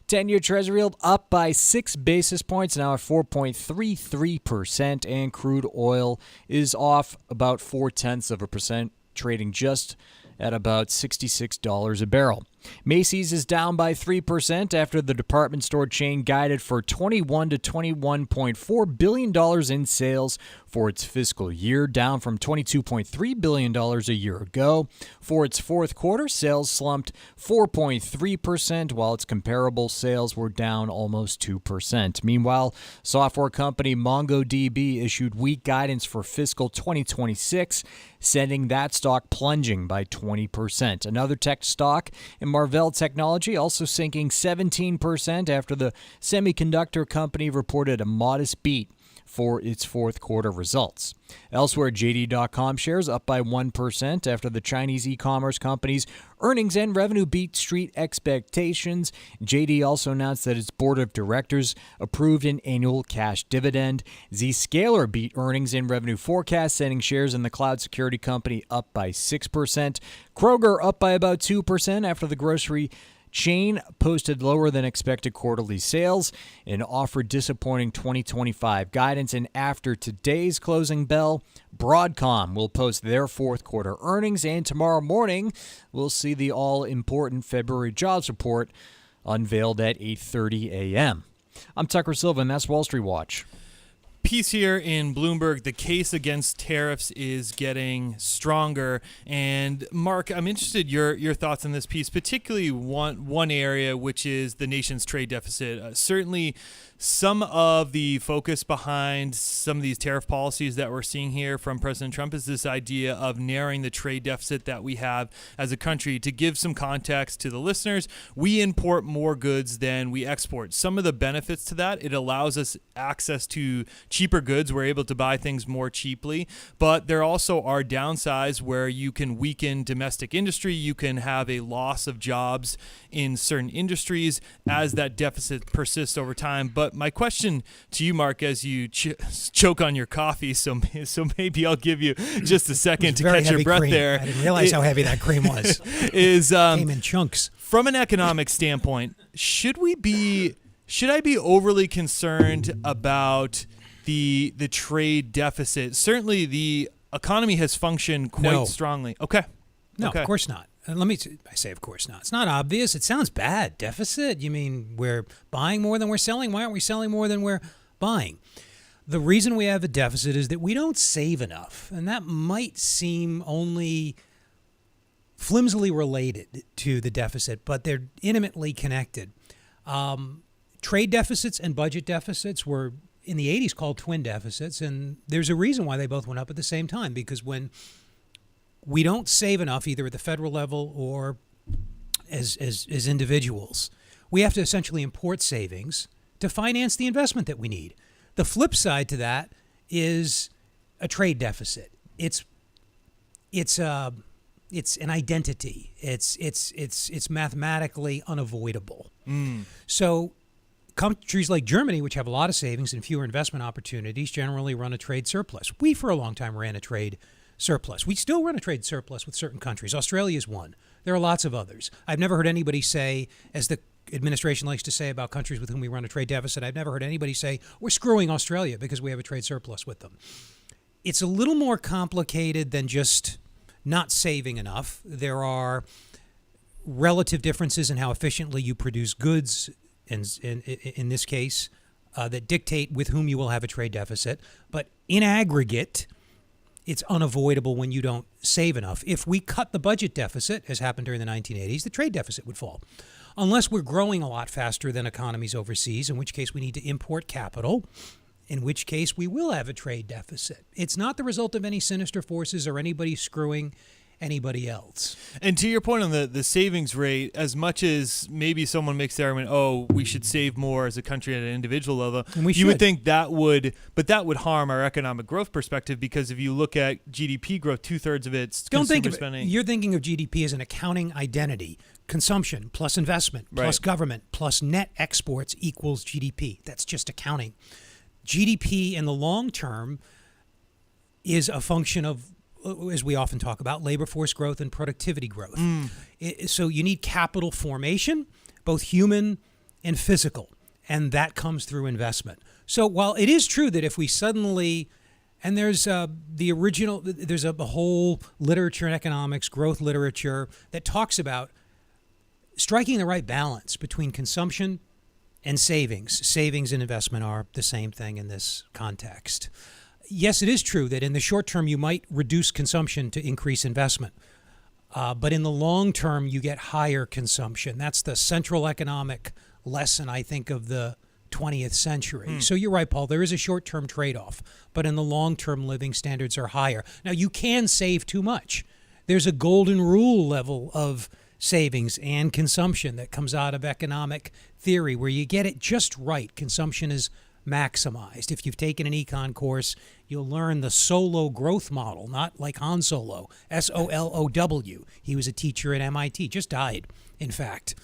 10-year Treasury yield up by 6 basis points, now at 4.33%. And crude oil is off about 0.4%, trading just at about $66 a barrel. Macy's is down by 3% after the department store chain guided for $21 to $21.4 billion in sales for its fiscal year, down from $22.3 billion a year ago. For its fourth quarter, sales slumped 4.3%, while its comparable sales were down almost 2%. Meanwhile, software company MongoDB issued weak guidance for fiscal 2026, sending that stock plunging by 20%. Another tech stock, Marvell Technology, also sinking 17% after the semiconductor company reported a modest beat for its fourth quarter results. Elsewhere, JD.com shares up by 1% after the Chinese e-commerce company's earnings and revenue beat street expectations. JD also announced that its board of directors approved an annual cash dividend. Zscaler beat earnings and revenue forecasts, sending shares in the cloud security company up by 6%. Kroger up by about 2% after the grocery chain posted lower than expected quarterly sales and offered disappointing 2025 guidance. And after today's closing bell, Broadcom will post their fourth quarter earnings. And tomorrow morning, we'll see the all-important February jobs report unveiled at 8:30 a.m. I'm Tucker Silva, and that's Wall Street Watch. Piece here in Bloomberg, the case against tariffs is getting stronger. And Mark, I'm interested your thoughts on this piece, particularly one area, which is the nation's trade deficit. Certainly some of the focus behind some of these tariff policies that we're seeing here from President Trump is this idea of narrowing the trade deficit that we have as a country. To give some context to the listeners, we import more goods than we export. Some of the benefits to that, it allows us access to cheaper goods. We're able to buy things more cheaply, but there also are downsides where you can weaken domestic industry. You can have a loss of jobs in certain industries as that deficit persists over time. But my question to you, Mark, as you choke on your coffee, so maybe I'll give you just a second to catch your breath cream. there. I didn't realize how heavy that cream was. Came in chunks. From an economic standpoint, should I be overly concerned about the trade deficit? Certainly, the economy has functioned quite strongly. Okay. No, okay. Of course not. I say of course not. It's not obvious. It sounds bad. Deficit? You mean we're buying more than we're selling? Why aren't we selling more than we're buying? The reason we have a deficit is that we don't save enough. And that might seem only flimsily related to the deficit, but they're intimately connected. Trade deficits and budget deficits were in the 80s called twin deficits, and there's a reason why they both went up at the same time, because when we don't save enough, either at the federal level or as individuals, we have to essentially import savings to finance the investment that we need. The flip side to that is a trade deficit. It's an identity. It's mathematically unavoidable. So countries like Germany, which have a lot of savings and fewer investment opportunities, generally run a trade surplus. We, for a long time, ran a trade surplus. We still run a trade surplus with certain countries. Australia is one. There are lots of others. I've never heard anybody say, as the administration likes to say about countries with whom we run a trade deficit, I've never heard anybody say, we're screwing Australia because we have a trade surplus with them. It's a little more complicated than just not saving enough. There are relative differences in how efficiently you produce goods, in this case, that dictate with whom you will have a trade deficit. But in aggregate, it's unavoidable when you don't save enough. If we cut the budget deficit, as happened during the 1980s, the trade deficit would fall. Unless we're growing a lot faster than economies overseas, in which case we need to import capital, in which case we will have a trade deficit. It's not the result of any sinister forces or anybody screwing anybody else. And to your point on the savings rate, as much as maybe someone makes the argument, oh, we should save more as a country at an individual level, you would think that would harm our economic growth perspective, because if you look at GDP growth, 2/3 of it's consumer spending. You're thinking of GDP as an accounting identity. Consumption plus investment plus government plus net exports equals GDP. That's just accounting. GDP in the long term is a function of, as we often talk about, labor force growth and productivity growth. So you need capital formation, both human and physical, and that comes through investment. So while it is true that if we suddenly, and there's there's a whole literature in economics, growth literature, that talks about striking the right balance between consumption and savings. Savings and investment are the same thing in this context. Yes, it is true that in the short term you might reduce consumption to increase investment. But in the long term, you get higher consumption. That's the central economic lesson, I think, of the 20th century. So you're right, Paul. There is a short-term trade-off. But in the long term, living standards are higher. Now, you can save too much. There's a golden rule level of savings and consumption that comes out of economic theory where you get it just right. Consumption is maximized. If you've taken an econ course, you'll learn the Solow growth model, not like Han Solo, Solow. He was a teacher at MIT, just died, in fact.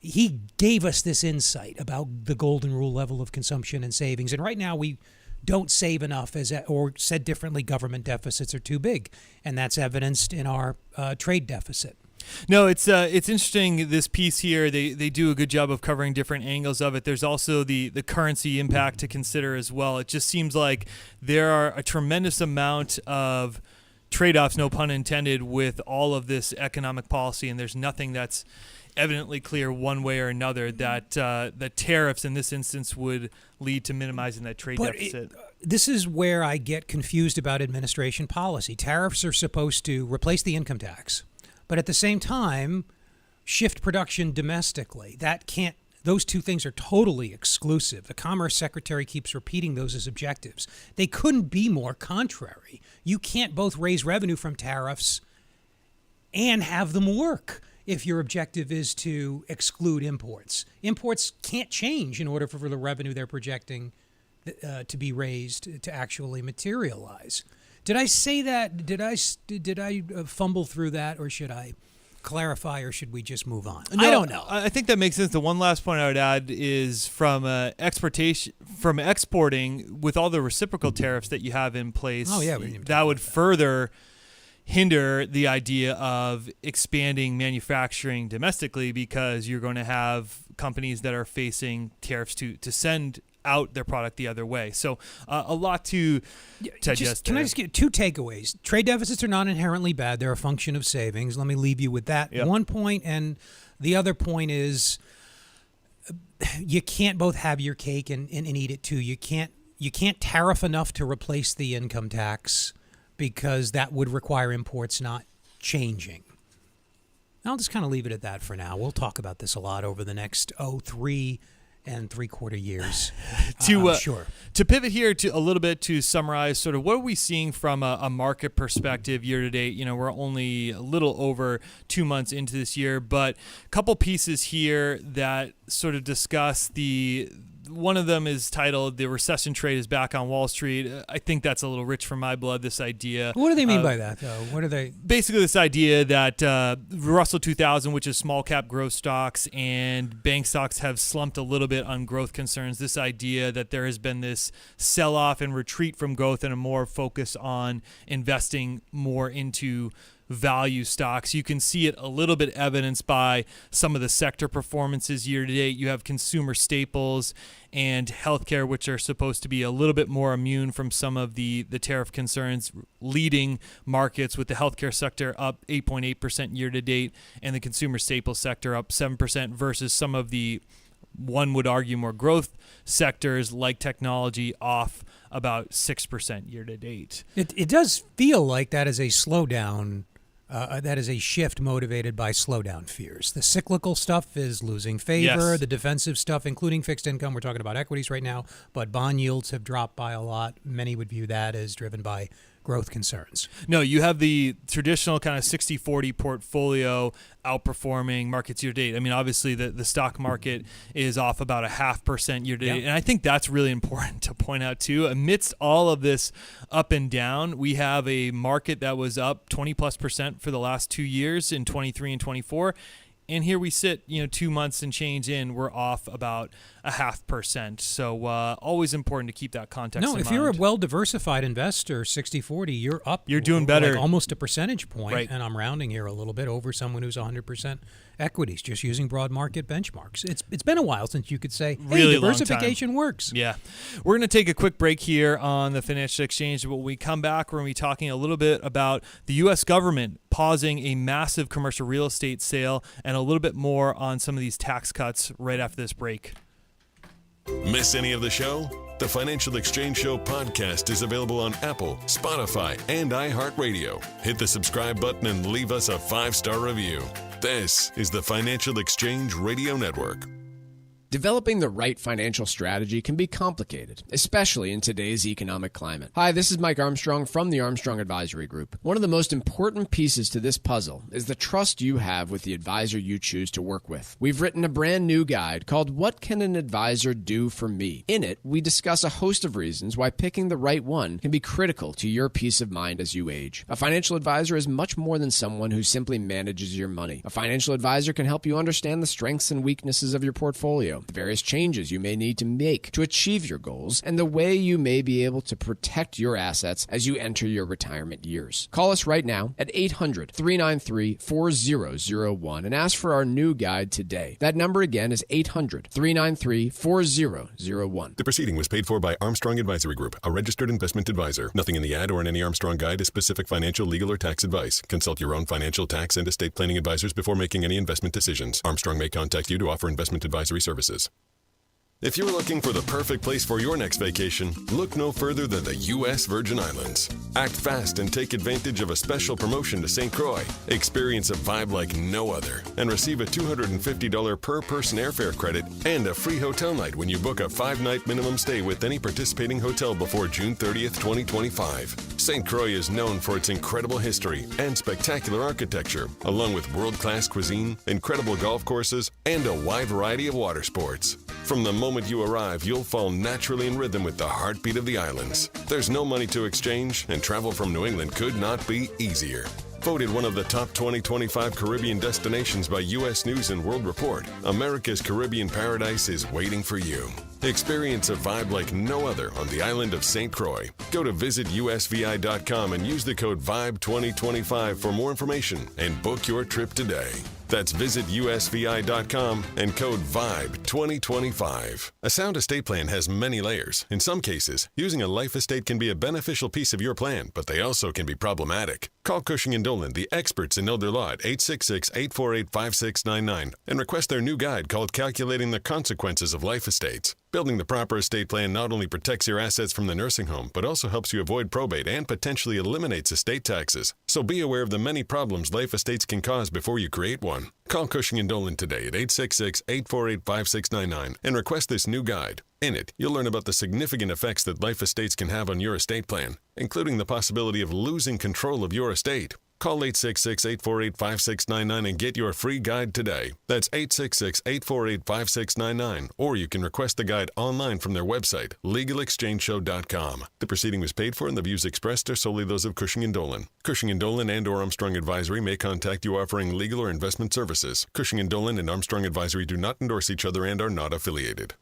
He gave us this insight about the golden rule level of consumption and savings. And right now we don't save enough, or said differently, government deficits are too big. And that's evidenced in our trade deficit. No, it's interesting, this piece here. They do a good job of covering different angles of it. There's also the currency impact to consider as well. It just seems like there are a tremendous amount of trade-offs, no pun intended, with all of this economic policy, and there's nothing that's evidently clear one way or another that the tariffs in this instance would lead to minimizing that trade deficit. This is where I get confused about administration policy. Tariffs are supposed to replace the income tax, but at the same time, shift production domestically. Those two things are totally exclusive. The Commerce Secretary keeps repeating those as objectives. They couldn't be more contrary. You can't both raise revenue from tariffs and have them work if your objective is to exclude imports. Imports can't change in order for the revenue they're projecting to be raised to actually materialize. Did I say that? Did I fumble through that, or should I clarify, or should we just move on? No, I don't know. I think that makes sense. The one last point I would add is from exporting, with all the reciprocal tariffs that you have in place. Oh, yeah, that would further hinder the idea of expanding manufacturing domestically, because you're going to have companies that are facing tariffs to send out their product the other way. So a lot to digest. Can I just get two takeaways? Trade deficits are not inherently bad. They're a function of savings. Let me leave you with that one point. And the other point is you can't both have your cake and eat it too. You can't tariff enough to replace the income tax, because that would require imports not changing. I'll just kind of leave it at that for now. We'll talk about this a lot over the next 3 3/4 years. Sure. To pivot here to a little bit to summarize sort of what are we seeing from a market perspective year to date. We're only a little over 2 months into this year, but a couple pieces here that sort of discuss one of them is titled "The Recession Trade is Back on Wall Street." I think that's a little rich for my blood, this idea. What do they mean by that, though? What are they? Basically, this idea that Russell 2000, which is small cap growth stocks, and bank stocks have slumped a little bit on growth concerns. This idea that there has been this sell-off and retreat from growth and a more focus on investing more into value stocks. You can see it a little bit evidenced by some of the sector performances year to date. You have consumer staples and healthcare, which are supposed to be a little bit more immune from some of the tariff concerns, leading markets, with the healthcare sector up 8.8% year to date and the consumer staples sector up 7% versus some of the, one would argue, more growth sectors like technology off about 6% year to date. It does feel like that is a slowdown. That is a shift motivated by slowdown fears. The cyclical stuff is losing favor. Yes. The defensive stuff, including fixed income, we're talking about equities right now, but bond yields have dropped by a lot. Many would view that as driven by growth concerns. No, you have the traditional kind of 60-40 portfolio outperforming markets year to date. I mean, obviously the stock market is off about 0.5% year to date. And I think that's really important to point out too. Amidst all of this up and down, we have a market that was up 20+% for the last 2 years in 23 and 24. And here we sit, 2 months and change in, we're off about 0.5%. So always important to keep that context in mind. No, if you're a well-diversified investor, 60-40, you're up. You're doing better. Like almost a percentage point, right. And I'm rounding here a little bit, over someone who's 100% equities, just using broad market benchmarks. It's been a while since you could say, hey, really diversification works. Yeah. We're going to take a quick break here on the Financial Exchange. When we come back, we're going to be talking a little bit about the U.S. government pausing a massive commercial real estate sale and a little bit more on some of these tax cuts right after this break. Miss any of the show? The Financial Exchange Show podcast is available on Apple, Spotify, and iHeartRadio. Hit the subscribe button and leave us a 5-star review. This is the Financial Exchange Radio Network. Developing the right financial strategy can be complicated, especially in today's economic climate. Hi, this is Mike Armstrong from the Armstrong Advisory Group. One of the most important pieces to this puzzle is the trust you have with the advisor you choose to work with. We've written a brand new guide called What Can an Advisor Do for Me? In it, we discuss a host of reasons why picking the right one can be critical to your peace of mind as you age. A financial advisor is much more than someone who simply manages your money. A financial advisor can help you understand the strengths and weaknesses of your portfolio, the various changes you may need to make to achieve your goals, and the way you may be able to protect your assets as you enter your retirement years. Call us right now at 800-393-4001 and ask for our new guide today. That number again is 800-393-4001. The proceeding was paid for by Armstrong Advisory Group, a registered investment advisor. Nothing in the ad or in any Armstrong guide is specific financial, legal, or tax advice. Consult your own financial, tax, and estate planning advisors before making any investment decisions. Armstrong may contact you to offer investment advisory services. If you're looking for the perfect place for your next vacation, look no further than the U.S. Virgin Islands. Act fast and take advantage of a special promotion to St. Croix. Experience a vibe like no other and receive a $250 per person airfare credit and a free hotel night when you book a 5-night minimum stay with any participating hotel before June 30th, 2025. St. Croix is known for its incredible history and spectacular architecture, along with world-class cuisine, incredible golf courses, and a wide variety of water sports. From the moment you arrive, you'll fall naturally in rhythm with the heartbeat of the islands. There's no money to exchange, and travel from New England could not be easier. Voted one of the top 2025 Caribbean destinations by U.S. News and World Report, America's Caribbean paradise is waiting for you. Experience a vibe like no other on the island of St. Croix. Go to visitusvi.com and use the code VIBE2025 for more information and book your trip today. That's visitusvi.com and code VIBE2025. A sound estate plan has many layers. In some cases, using a life estate can be a beneficial piece of your plan, but they also can be problematic. Call Cushing & Dolan, the experts in elder law, at 866-848-5699 and request their new guide called Calculating the Consequences of Life Estates. Building the proper estate plan not only protects your assets from the nursing home, but also helps you avoid probate and potentially eliminates estate taxes. So be aware of the many problems life estates can cause before you create one. Call Cushing & Dolan today at 866-848-5699 and request this new guide. In it, you'll learn about the significant effects that life estates can have on your estate plan, including the possibility of losing control of your estate. Call 866-848-5699 and get your free guide today. That's 866-848-5699. Or you can request the guide online from their website, legalexchangeshow.com. The proceeding was paid for and the views expressed are solely those of Cushing & Dolan. Cushing & Dolan and or Armstrong Advisory may contact you offering legal or investment services. Cushing & Dolan and Armstrong Advisory do not endorse each other and are not affiliated.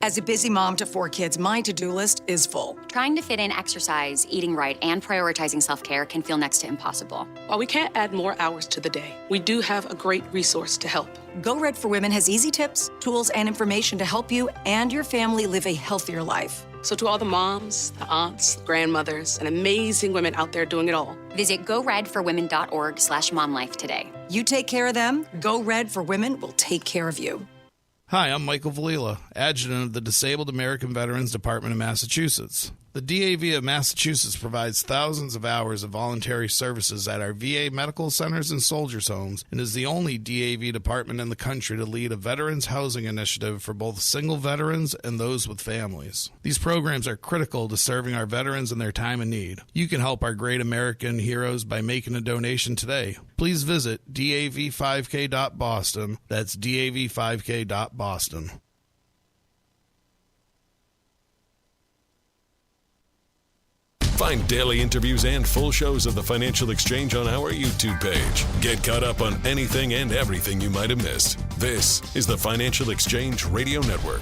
As a busy mom to 4 kids, my to-do list is full. Trying to fit in exercise, eating right, and prioritizing self-care can feel next to impossible. While we can't add more hours to the day, we do have a great resource to help. Go Red for Women has easy tips, tools, and information to help you and your family live a healthier life. So to all the moms, the aunts, the grandmothers, and amazing women out there doing it all, visit goredforwomen.org/momlife today. You take care of them, Go Red for Women will take care of you. Hi, I'm Michael Valila, Adjutant of the Disabled American Veterans Department of Massachusetts. The DAV of Massachusetts provides thousands of hours of voluntary services at our VA medical centers and soldiers' homes and is the only DAV department in the country to lead a veterans housing initiative for both single veterans and those with families. These programs are critical to serving our veterans in their time of need. You can help our great American heroes by making a donation today. Please visit dav5k.boston. That's dav5k.boston. Find daily interviews and full shows of the Financial Exchange on our YouTube page. Get caught up on anything and everything you might have missed. This is the Financial Exchange Radio Network.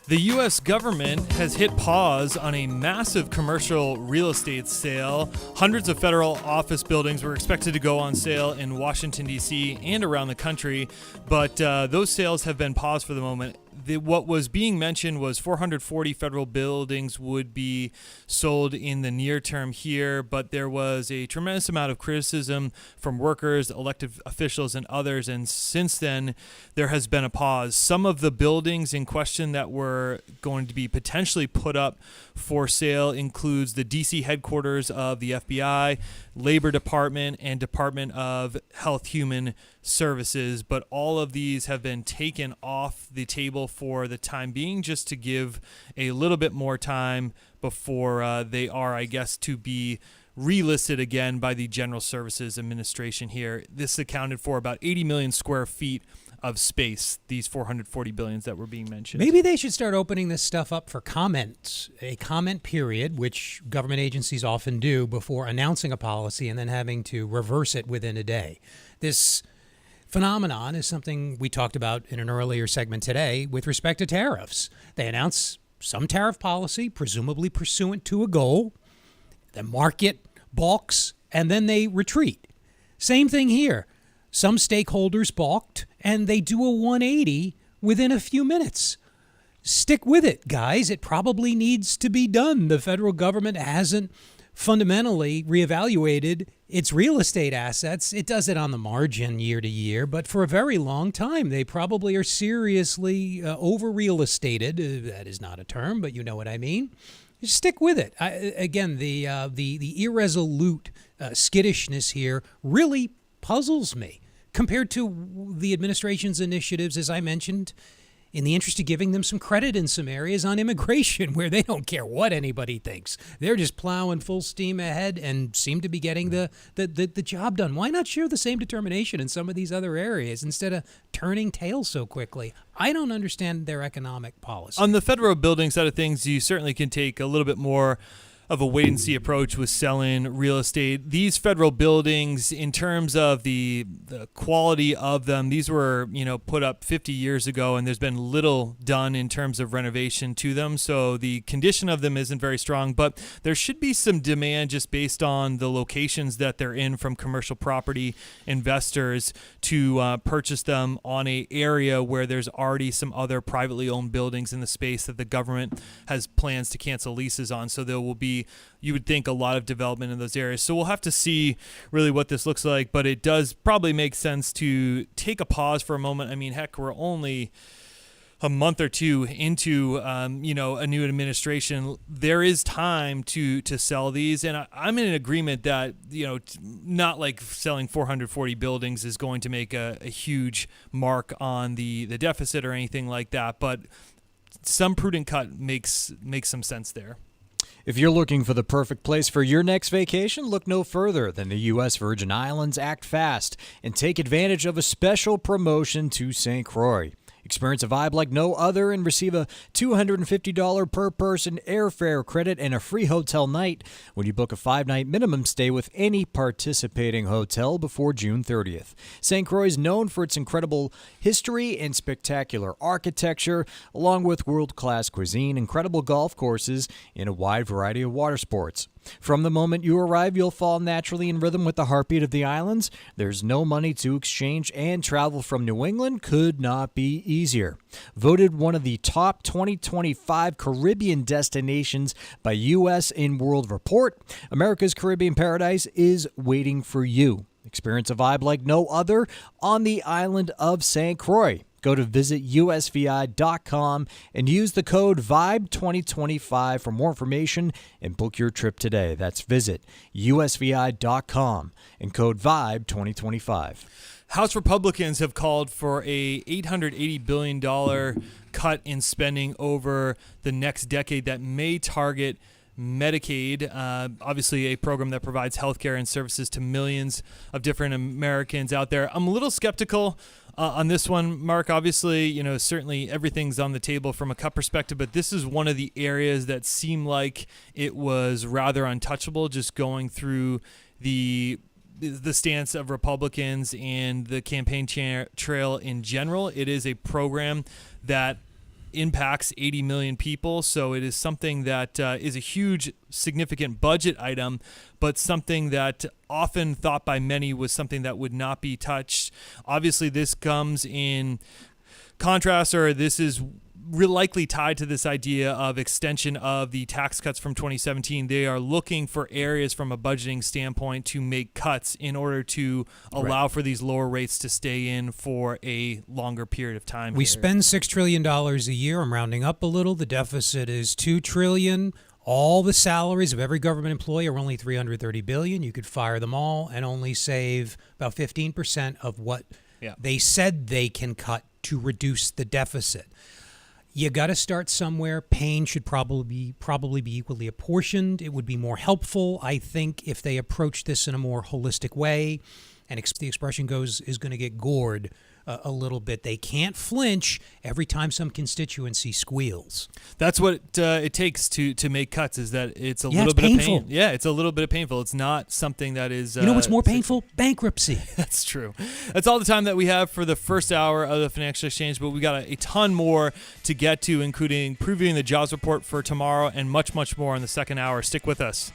The U.S. government has hit pause on a massive commercial real estate sale. Hundreds of federal office buildings were expected to go on sale in Washington, D.C. and around the country, but those sales have been paused for the moment. What was being mentioned was 440 federal buildings would be sold in the near term here, but there was a tremendous amount of criticism from workers, elected officials, and others, and since then there has been a pause. Some of the buildings in question that were going to be potentially put up for sale includes the D.C. headquarters of the FBI, Labor Department, and Department of Health Human Services, but all of these have been taken off the table for the time being, just to give a little bit more time before they are, I guess, to be relisted again by the General Services Administration here. This accounted for about 80 million square feet of space, these 440 billions that were being mentioned. Maybe they should start opening this stuff up for comments, a comment period, which government agencies often do before announcing a policy and then having to reverse it within a day. This phenomenon is something we talked about in an earlier segment today with respect to tariffs. They announce some tariff policy, presumably pursuant to a goal. The market balks, and then they retreat. Same thing here. Some stakeholders balked, and they do a 180 within a few minutes. Stick with it, guys. It probably needs to be done. The federal government hasn't fundamentally reevaluated its real estate assets. It does it on the margin year to year, but for a very long time, they probably are seriously over-real estated. That is not a term, but you know what I mean. Just stick with it. Again, the irresolute skittishness here really puzzles me compared to the administration's initiatives, as I mentioned, in the interest of giving them some credit in some areas on immigration where they don't care what anybody thinks. They're just plowing full steam ahead and seem to be getting the job done. Why not share the same determination in some of these other areas instead of turning tail so quickly? I don't understand their economic policy. On the federal building side of things, you certainly can take a little bit more of a wait-and-see approach with selling real estate. These federal buildings, in terms of the quality of them, these were put up 50 years ago, and there's been little done in terms of renovation to them. So the condition of them isn't very strong, but there should be some demand just based on the locations that they're in from commercial property investors to purchase them on an area where there's already some other privately owned buildings in the space that the government has plans to cancel leases on. So there will be, you would think, a lot of development in those areas. So we'll have to see really what this looks like, but it does probably make sense to take a pause for a moment. I mean, heck, we're only a month or two into, a new administration. There is time to sell these, and I'm in agreement that, not like selling 440 buildings is going to make a huge mark on the deficit or anything like that, but some prudent cut makes some sense there. If you're looking for the perfect place for your next vacation, look no further than the U.S. Virgin Islands. Act fast and take advantage of a special promotion to St. Croix. Experience a vibe like no other and receive a $250 per person airfare credit and a free hotel night when you book a 5-night minimum stay with any participating hotel before June 30th. St. Croix is known for its incredible history and spectacular architecture, along with world-class cuisine, incredible golf courses, and a wide variety of water sports. From the moment you arrive, you'll fall naturally in rhythm with the heartbeat of the islands. There's no money to exchange, and travel from New England could not be easier. Voted one of the top 2025 Caribbean destinations by U.S. and World Report, America's Caribbean Paradise is waiting for you. Experience a vibe like no other on the island of St. Croix. Go to visitusvi.com and use the code VIBE2025 for more information and book your trip today. That's visit usvi.com and code VIBE2025. House Republicans have called for a $880 billion cut in spending over the next decade that may target Medicaid, obviously a program that provides health care and services to millions of different Americans out there. I'm a little skeptical on this one, Mark. Obviously, certainly everything's on the table from a cut perspective, but this is one of the areas that seemed like it was rather untouchable, just going through the stance of Republicans and the campaign trail in general. It is a program that impacts 80 million people, so it is something that is a huge, significant budget item, but something that often thought by many was something that would not be touched. Obviously, this comes in contrast, or this is likely tied to this idea of extension of the tax cuts from 2017. They are looking for areas from a budgeting standpoint to make cuts in order to allow for these lower rates to stay in for a longer period of time. We spend $6 trillion a year. I'm rounding up a little. The deficit is $2 trillion. All the salaries of every government employee are only $330 billion. You could fire them all and only save about 15% of what they said they can cut to reduce the deficit. You got to start somewhere. Pain should probably be equally apportioned. It would be more helpful, I think, if they approach this in a more holistic way. And the expression goes, is going to get gored a little bit. They can't flinch every time some constituency squeals. That's what it takes to make cuts, is that it's a little bit painful. of pain. Yeah, it's a little bit of painful. It's not something that is... You know what's more painful? Bankruptcy. That's true. That's all the time that we have for the first hour of the Financial Exchange, but we got a ton more to get to, including previewing the jobs report for tomorrow and much, much more in the second hour. Stick with us.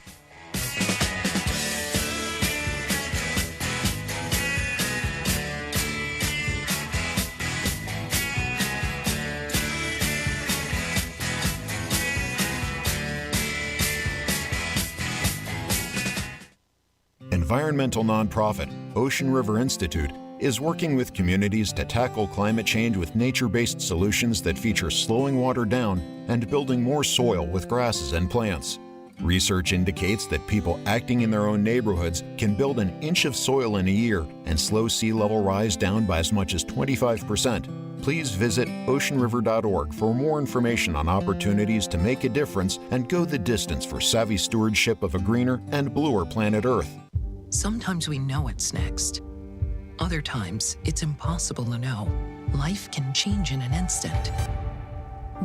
Environmental nonprofit Ocean River Institute is working with communities to tackle climate change with nature-based solutions that feature slowing water down and building more soil with grasses and plants. Research indicates that people acting in their own neighborhoods can build an inch of soil in a year and slow sea level rise down by as much as 25%. Please visit oceanriver.org for more information on opportunities to make a difference and go the distance for savvy stewardship of a greener and bluer planet Earth. Sometimes we know what's next. Other times, it's impossible to know. Life can change in an instant.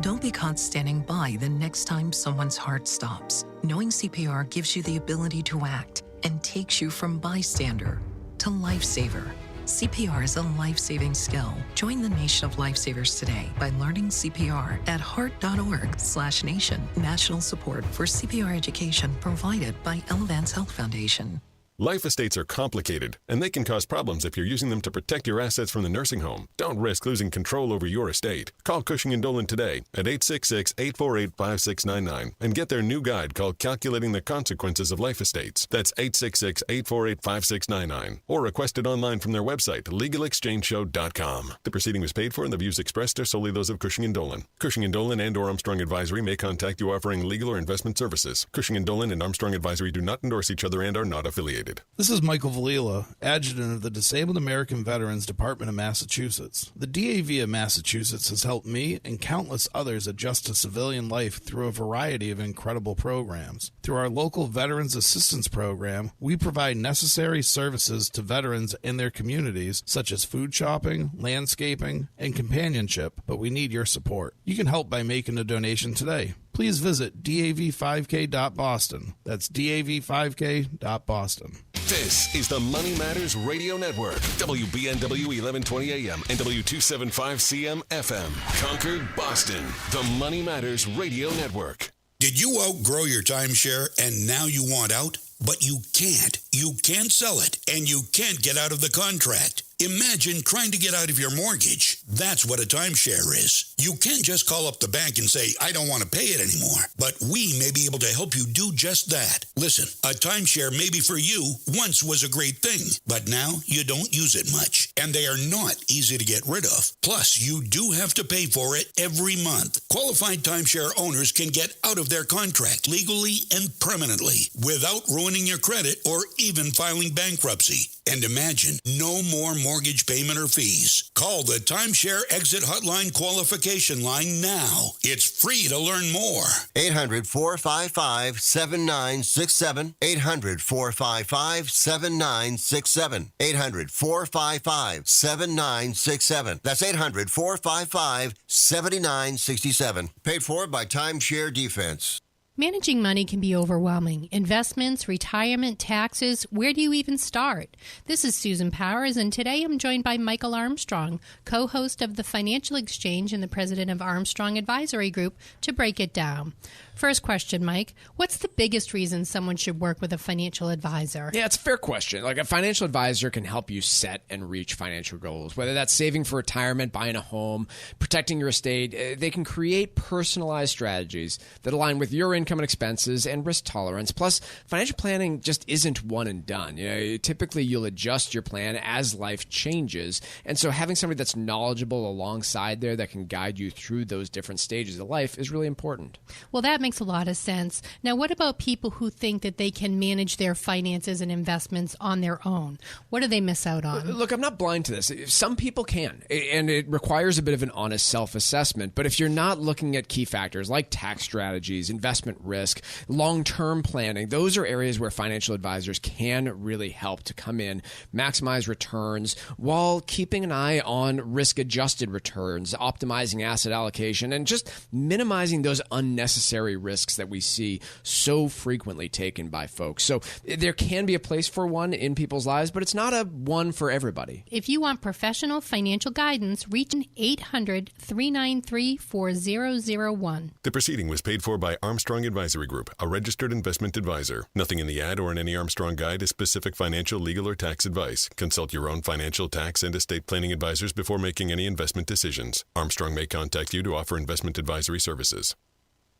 Don't be caught standing by the next time someone's heart stops. Knowing CPR gives you the ability to act and takes you from bystander to lifesaver. CPR is a life-saving skill. Join the nation of lifesavers today by learning CPR at heart.org/nation. National support for CPR education provided by Elevance Health Foundation. Life estates are complicated, and they can cause problems if you're using them to protect your assets from the nursing home. Don't risk losing control over your estate. Call Cushing & Dolan today at 866-848-5699 and get their new guide called Calculating the Consequences of Life Estates. That's 866-848-5699. Or request it online from their website, legalexchangeshow.com. The proceeding was paid for, and the views expressed are solely those of Cushing & Dolan. Cushing & Dolan and or Armstrong Advisory may contact you offering legal or investment services. Cushing & Dolan and Armstrong Advisory do not endorse each other and are not affiliated. affiliated. This is Michael Valila, Adjutant of the Disabled American Veterans Department of Massachusetts. The DAV of Massachusetts has helped me and countless others adjust to civilian life through a variety of incredible programs. Through our local Veterans Assistance Program, we provide necessary services to veterans and their communities, such as food shopping, landscaping, and companionship, but we need your support. You can help by making a donation today. Please visit dav5k.boston. That's dav5k.boston. This is the Money Matters Radio Network. WBNW 1120 AM and W275CM FM. Concord, Boston. The Money Matters Radio Network. Did you outgrow your timeshare and now you want out? But you can't. You can't sell it, and you can't get out of the contract. Imagine trying to get out of your mortgage. That's what a timeshare is. You can't just call up the bank and say, I don't want to pay it anymore. But we may be able to help you do just that. Listen, a timeshare maybe for you once was a great thing, but now you don't use it much. And they are not easy to get rid of. Plus, you do have to pay for it every month. Qualified timeshare owners can get out of their contract legally and permanently without ruining your credit or even filing bankruptcy. And imagine no more mortgage payment or fees. Call the Timeshare Exit Hotline qualification line now. It's free to learn more. 800-455-7967. 800-455-7967. 800-455-7967. That's 800-455-7967. Paid for by Timeshare Defense. Managing money can be overwhelming. Investments, retirement, taxes, where do you even start? This is Susan Powers, and today I'm joined by Michael Armstrong, co-host of the Financial Exchange and the president of Armstrong Advisory Group, to break it down. First question, Mike. What's the biggest reason someone should work with a financial advisor? Yeah, it's a fair question. Like, a financial advisor can help you set and reach financial goals, whether that's saving for retirement, buying a home, protecting your estate. They can create personalized strategies that align with your income and expenses and risk tolerance. Plus, financial planning just isn't one and done. Typically, you'll adjust your plan as life changes. And so having somebody that's knowledgeable alongside there that can guide you through those different stages of life is really important. Well, that makes a lot of sense. Now, what about people who think that they can manage their finances and investments on their own? What do they miss out on? Look, I'm not blind to this. Some people can, and it requires a bit of an honest self-assessment. But if you're not looking at key factors like tax strategies, investment risk, long-term planning, those are areas where financial advisors can really help to come in, maximize returns while keeping an eye on risk-adjusted returns, optimizing asset allocation, and just minimizing those unnecessary risks that we see so frequently taken by folks. So there can be a place for one in people's lives, but it's not a one for everybody. If you want professional financial guidance, reach 800-393-4001. The proceeding was paid for by Armstrong Advisory Group, a registered investment advisor. Nothing in the ad or in any Armstrong guide is specific financial, legal, or tax advice. Consult your own financial, tax, and estate planning advisors before making any investment decisions. Armstrong may contact you to offer investment advisory services.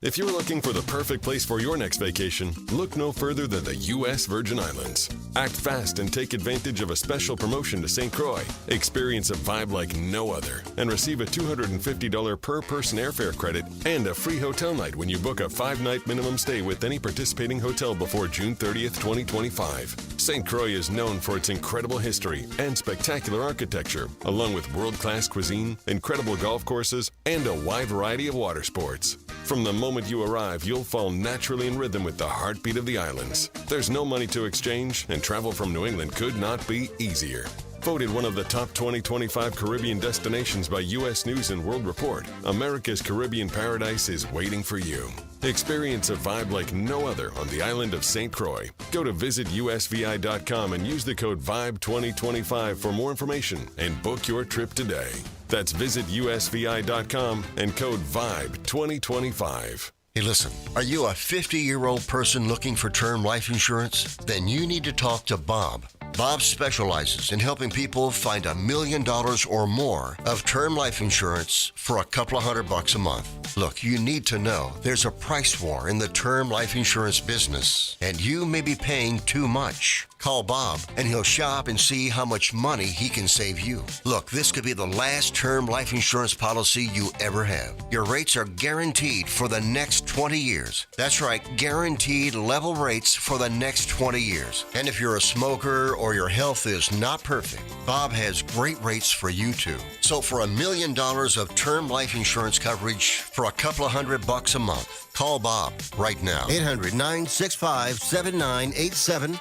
If you're looking for the perfect place for your next vacation, look no further than the U.S. Virgin Islands. Act fast and take advantage of a special promotion to St. Croix. Experience a vibe like no other and receive a $250 per person airfare credit and a free hotel night when you book a 5-night minimum stay with any participating hotel before June 30th, 2025. St. Croix is known for its incredible history and spectacular architecture, along with world-class cuisine, incredible golf courses, and a wide variety of water sports. From the moment you arrive, you'll fall naturally in rhythm with the heartbeat of the islands. There's no money to exchange, and travel from New England could not be easier. Voted one of the top 2025 Caribbean destinations by U.S. News and World Report, America's Caribbean paradise is waiting for you. Experience a vibe like no other on the island of St. Croix. Go to visitusvi.com and use the code VIBE2025 for more information and book your trip today. That's visitusvi.com and code VIBE2025. Hey, listen, are you a 50-year-old person looking for term life insurance? Then you need to talk to Bob. Bob specializes in helping people find $1 million or more of term life insurance for a couple of $100 a month. Look, you need to know there's a price war in the term life insurance business, and you may be paying too much. Call Bob, and he'll shop and see how much money he can save you. Look, this could be the last term life insurance policy you ever have. Your rates are guaranteed for the next 20 years. That's right, guaranteed level rates for the next 20 years. And if you're a smoker or your health is not perfect, Bob has great rates for you too. So for $1 million of term life insurance coverage for a couple of $100 a month, call Bob right now. 800-965-7987.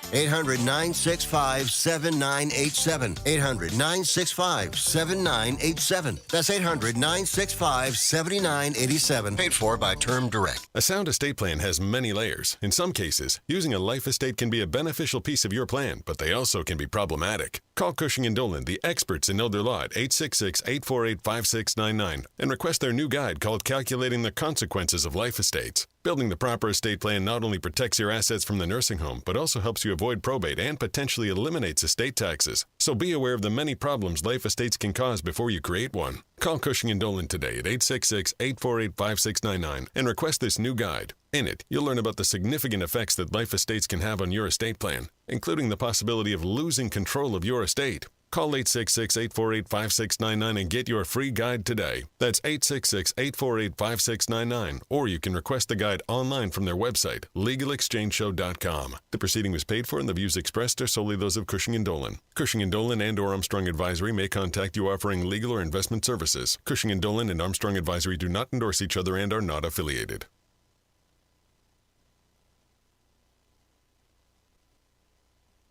800-965-7987. 800-965-7987. That's 800-965-7987. Paid for by Term Direct. A sound estate plan has many layers. In some cases, using a life estate can be a beneficial piece of your plan, but they also can be problematic. Call Cushing & Dolan, the experts in elder law, at 866-848-5699 and request their new guide called Calculating the Consequences of Life Estates. Building the proper estate plan not only protects your assets from the nursing home, but also helps you avoid probate and potentially eliminates estate taxes. So be aware of the many problems life estates can cause before you create one. Call Cushing & Dolan today at 866-848-5699 and request this new guide. In it, you'll learn about the significant effects that life estates can have on your estate plan, including the possibility of losing control of your estate. Call 866-848-5699 and get your free guide today. That's 866-848-5699. Or you can request the guide online from their website, LegalExchangeShow.com. The proceeding was paid for and the views expressed are solely those of Cushing & Dolan. Cushing & Dolan and or Armstrong Advisory may contact you offering legal or investment services. Cushing & Dolan and Armstrong Advisory do not endorse each other and are not affiliated.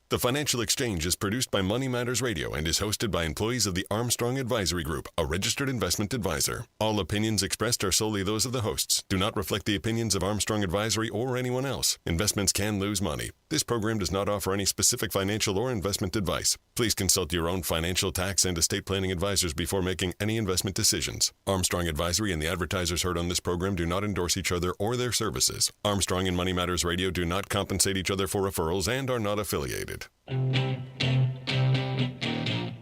The Financial Exchange is produced by Money Matters Radio and is hosted by employees of the Armstrong Advisory Group, a registered investment advisor. All opinions expressed are solely those of the hosts, do not reflect the opinions of Armstrong Advisory or anyone else. Investments can lose money. This program does not offer any specific financial or investment advice. Please consult your own financial, tax, and estate planning advisors before making any investment decisions. Armstrong Advisory and the advertisers heard on this program do not endorse each other or their services. Armstrong and Money Matters Radio do not compensate each other for referrals and are not affiliated.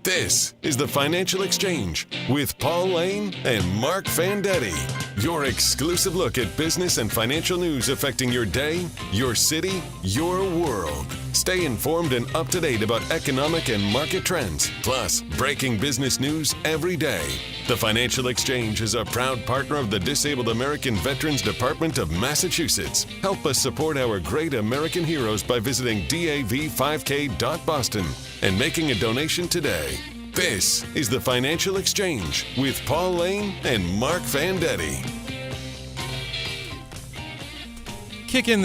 This is the Financial Exchange with Paul Lane and Marc Fandetti. Your exclusive look at business and financial news affecting your day, your city, your world. Stay informed and up to date about economic and market trends, plus breaking business news every day. The Financial Exchange is a proud partner of the Disabled American Veterans Department of Massachusetts. Help us support our great American heroes by visiting dav5k.boston and making a donation today. This is the Financial Exchange with Paul Lane and Marc Fandetti. Kicking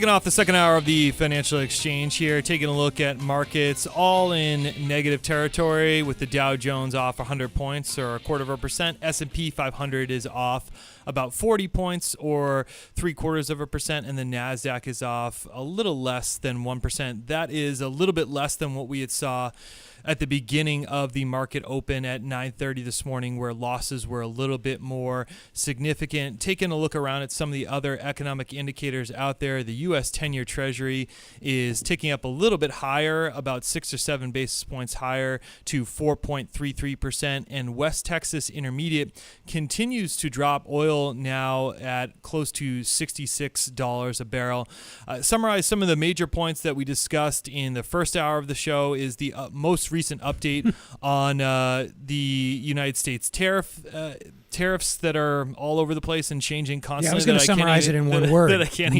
off the second hour of the Financial Exchange here, taking a look at markets all in negative territory with the Dow Jones off 100 points or 0.25%. S&P 500 is off about 40 points or 0.75%, and the NASDAQ is off a little less than 1%. That is a little bit less than what we had saw at the beginning of the market open at 9:30 this morning, where losses were a little bit more significant. Taking a look around at some of the other economic indicators out there, the U.S. 10-year Treasury is ticking up a little bit higher, about 6 or 7 basis points higher to 4.33%, and West Texas Intermediate continues to drop. Oil now at close to $66 a barrel. Summarize some of the major points that we discussed in the first hour of the show is the most recent update on the United States tariffs that are all over the place and changing constantly. Yeah, I was going to summarize it in one word. That I can't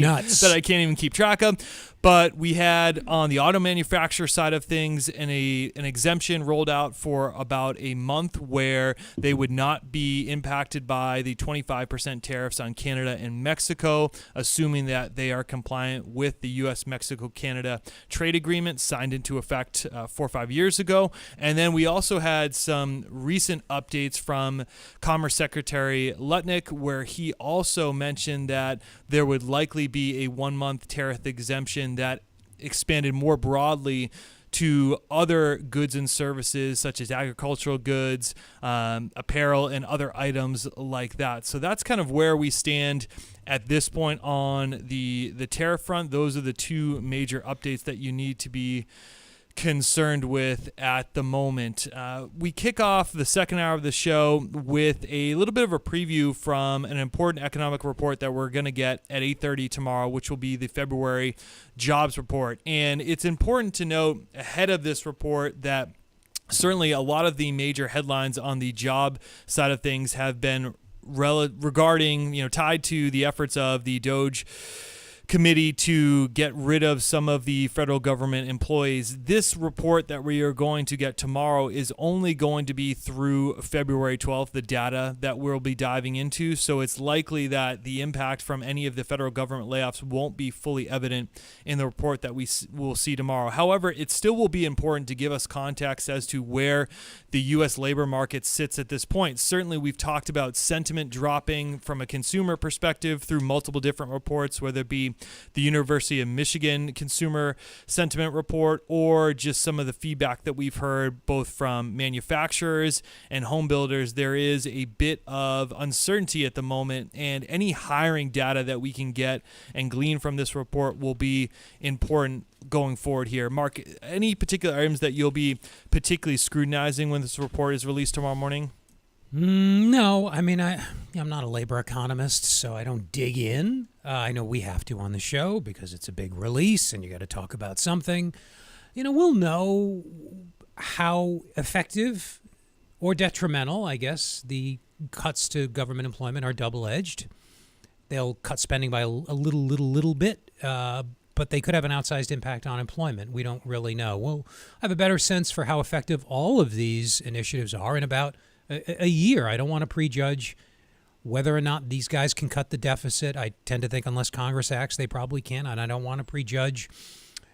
even keep track of. But we had on the auto manufacturer side of things an exemption rolled out for about a month where they would not be impacted by the 25% tariffs on Canada and Mexico, assuming that they are compliant with the U.S.-Mexico-Canada trade agreement signed into effect 4 or 5 years ago. And then we also had some recent updates from Commerce Secretary Lutnick, where he also mentioned that there would likely be a 1-month tariff exemption that expanded more broadly to other goods and services such as agricultural goods, apparel, and other items like that. So that's kind of where we stand at this point on the tariff front. Those are the two major updates that you need to be concerned with at the moment. We kick off the second hour of the show with a little bit of a preview from an important economic report that we're going to get at 8:30 tomorrow, which will be the February jobs report. And it's important to note ahead of this report that certainly a lot of the major headlines on the job side of things have been regarding, tied to the efforts of the DOGE committee to get rid of some of the federal government employees. This report that we are going to get tomorrow is only going to be through February 12th, the data that we'll be diving into. So it's likely that the impact from any of the federal government layoffs won't be fully evident in the report that we will see tomorrow. However, it still will be important to give us context as to where the U.S. labor market sits at this point. Certainly, we've talked about sentiment dropping from a consumer perspective through multiple different reports, whether it be the University of Michigan Consumer Sentiment Report or just some of the feedback that we've heard both from manufacturers and home builders. There is a bit of uncertainty at the moment, and any hiring data that we can get and glean from this report will be important going forward here. Mark, any particular items that you'll be particularly scrutinizing when this report is released tomorrow morning? No, I mean, I'm not a labor economist, so I don't dig in. I know we have to on the show because it's a big release and you got to talk about something. We'll know how effective or detrimental, I guess, the cuts to government employment are double-edged. They'll cut spending by a little bit, but they could have an outsized impact on employment. We don't really know. We'll have a better sense for how effective all of these initiatives are in about a year. I don't want to prejudge whether or not these guys can cut the deficit. I tend to think unless Congress acts, they probably can. And I don't want to prejudge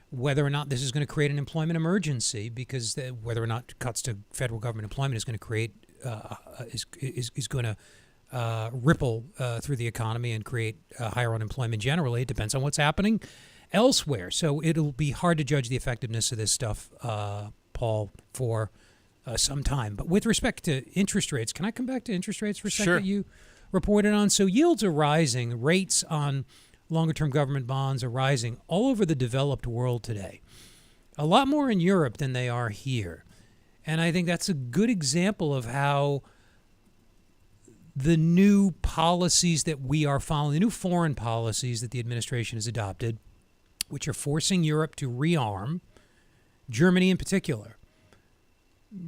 whether or not this is going to create an employment emergency, because whether or not cuts to federal government employment is going to create is going to ripple through the economy and create higher unemployment generally. It depends on what's happening elsewhere. So it'll be hard to judge the effectiveness of this stuff, Paul, for some time. But with respect to interest rates, can I come back to interest rates for a second? Sure. That you reported on? So yields are rising. Rates on longer-term government bonds are rising all over the developed world today. A lot more in Europe than they are here. And I think that's a good example of how the new policies that we are following, the new foreign policies that the administration has adopted, which are forcing Europe to rearm, Germany in particular,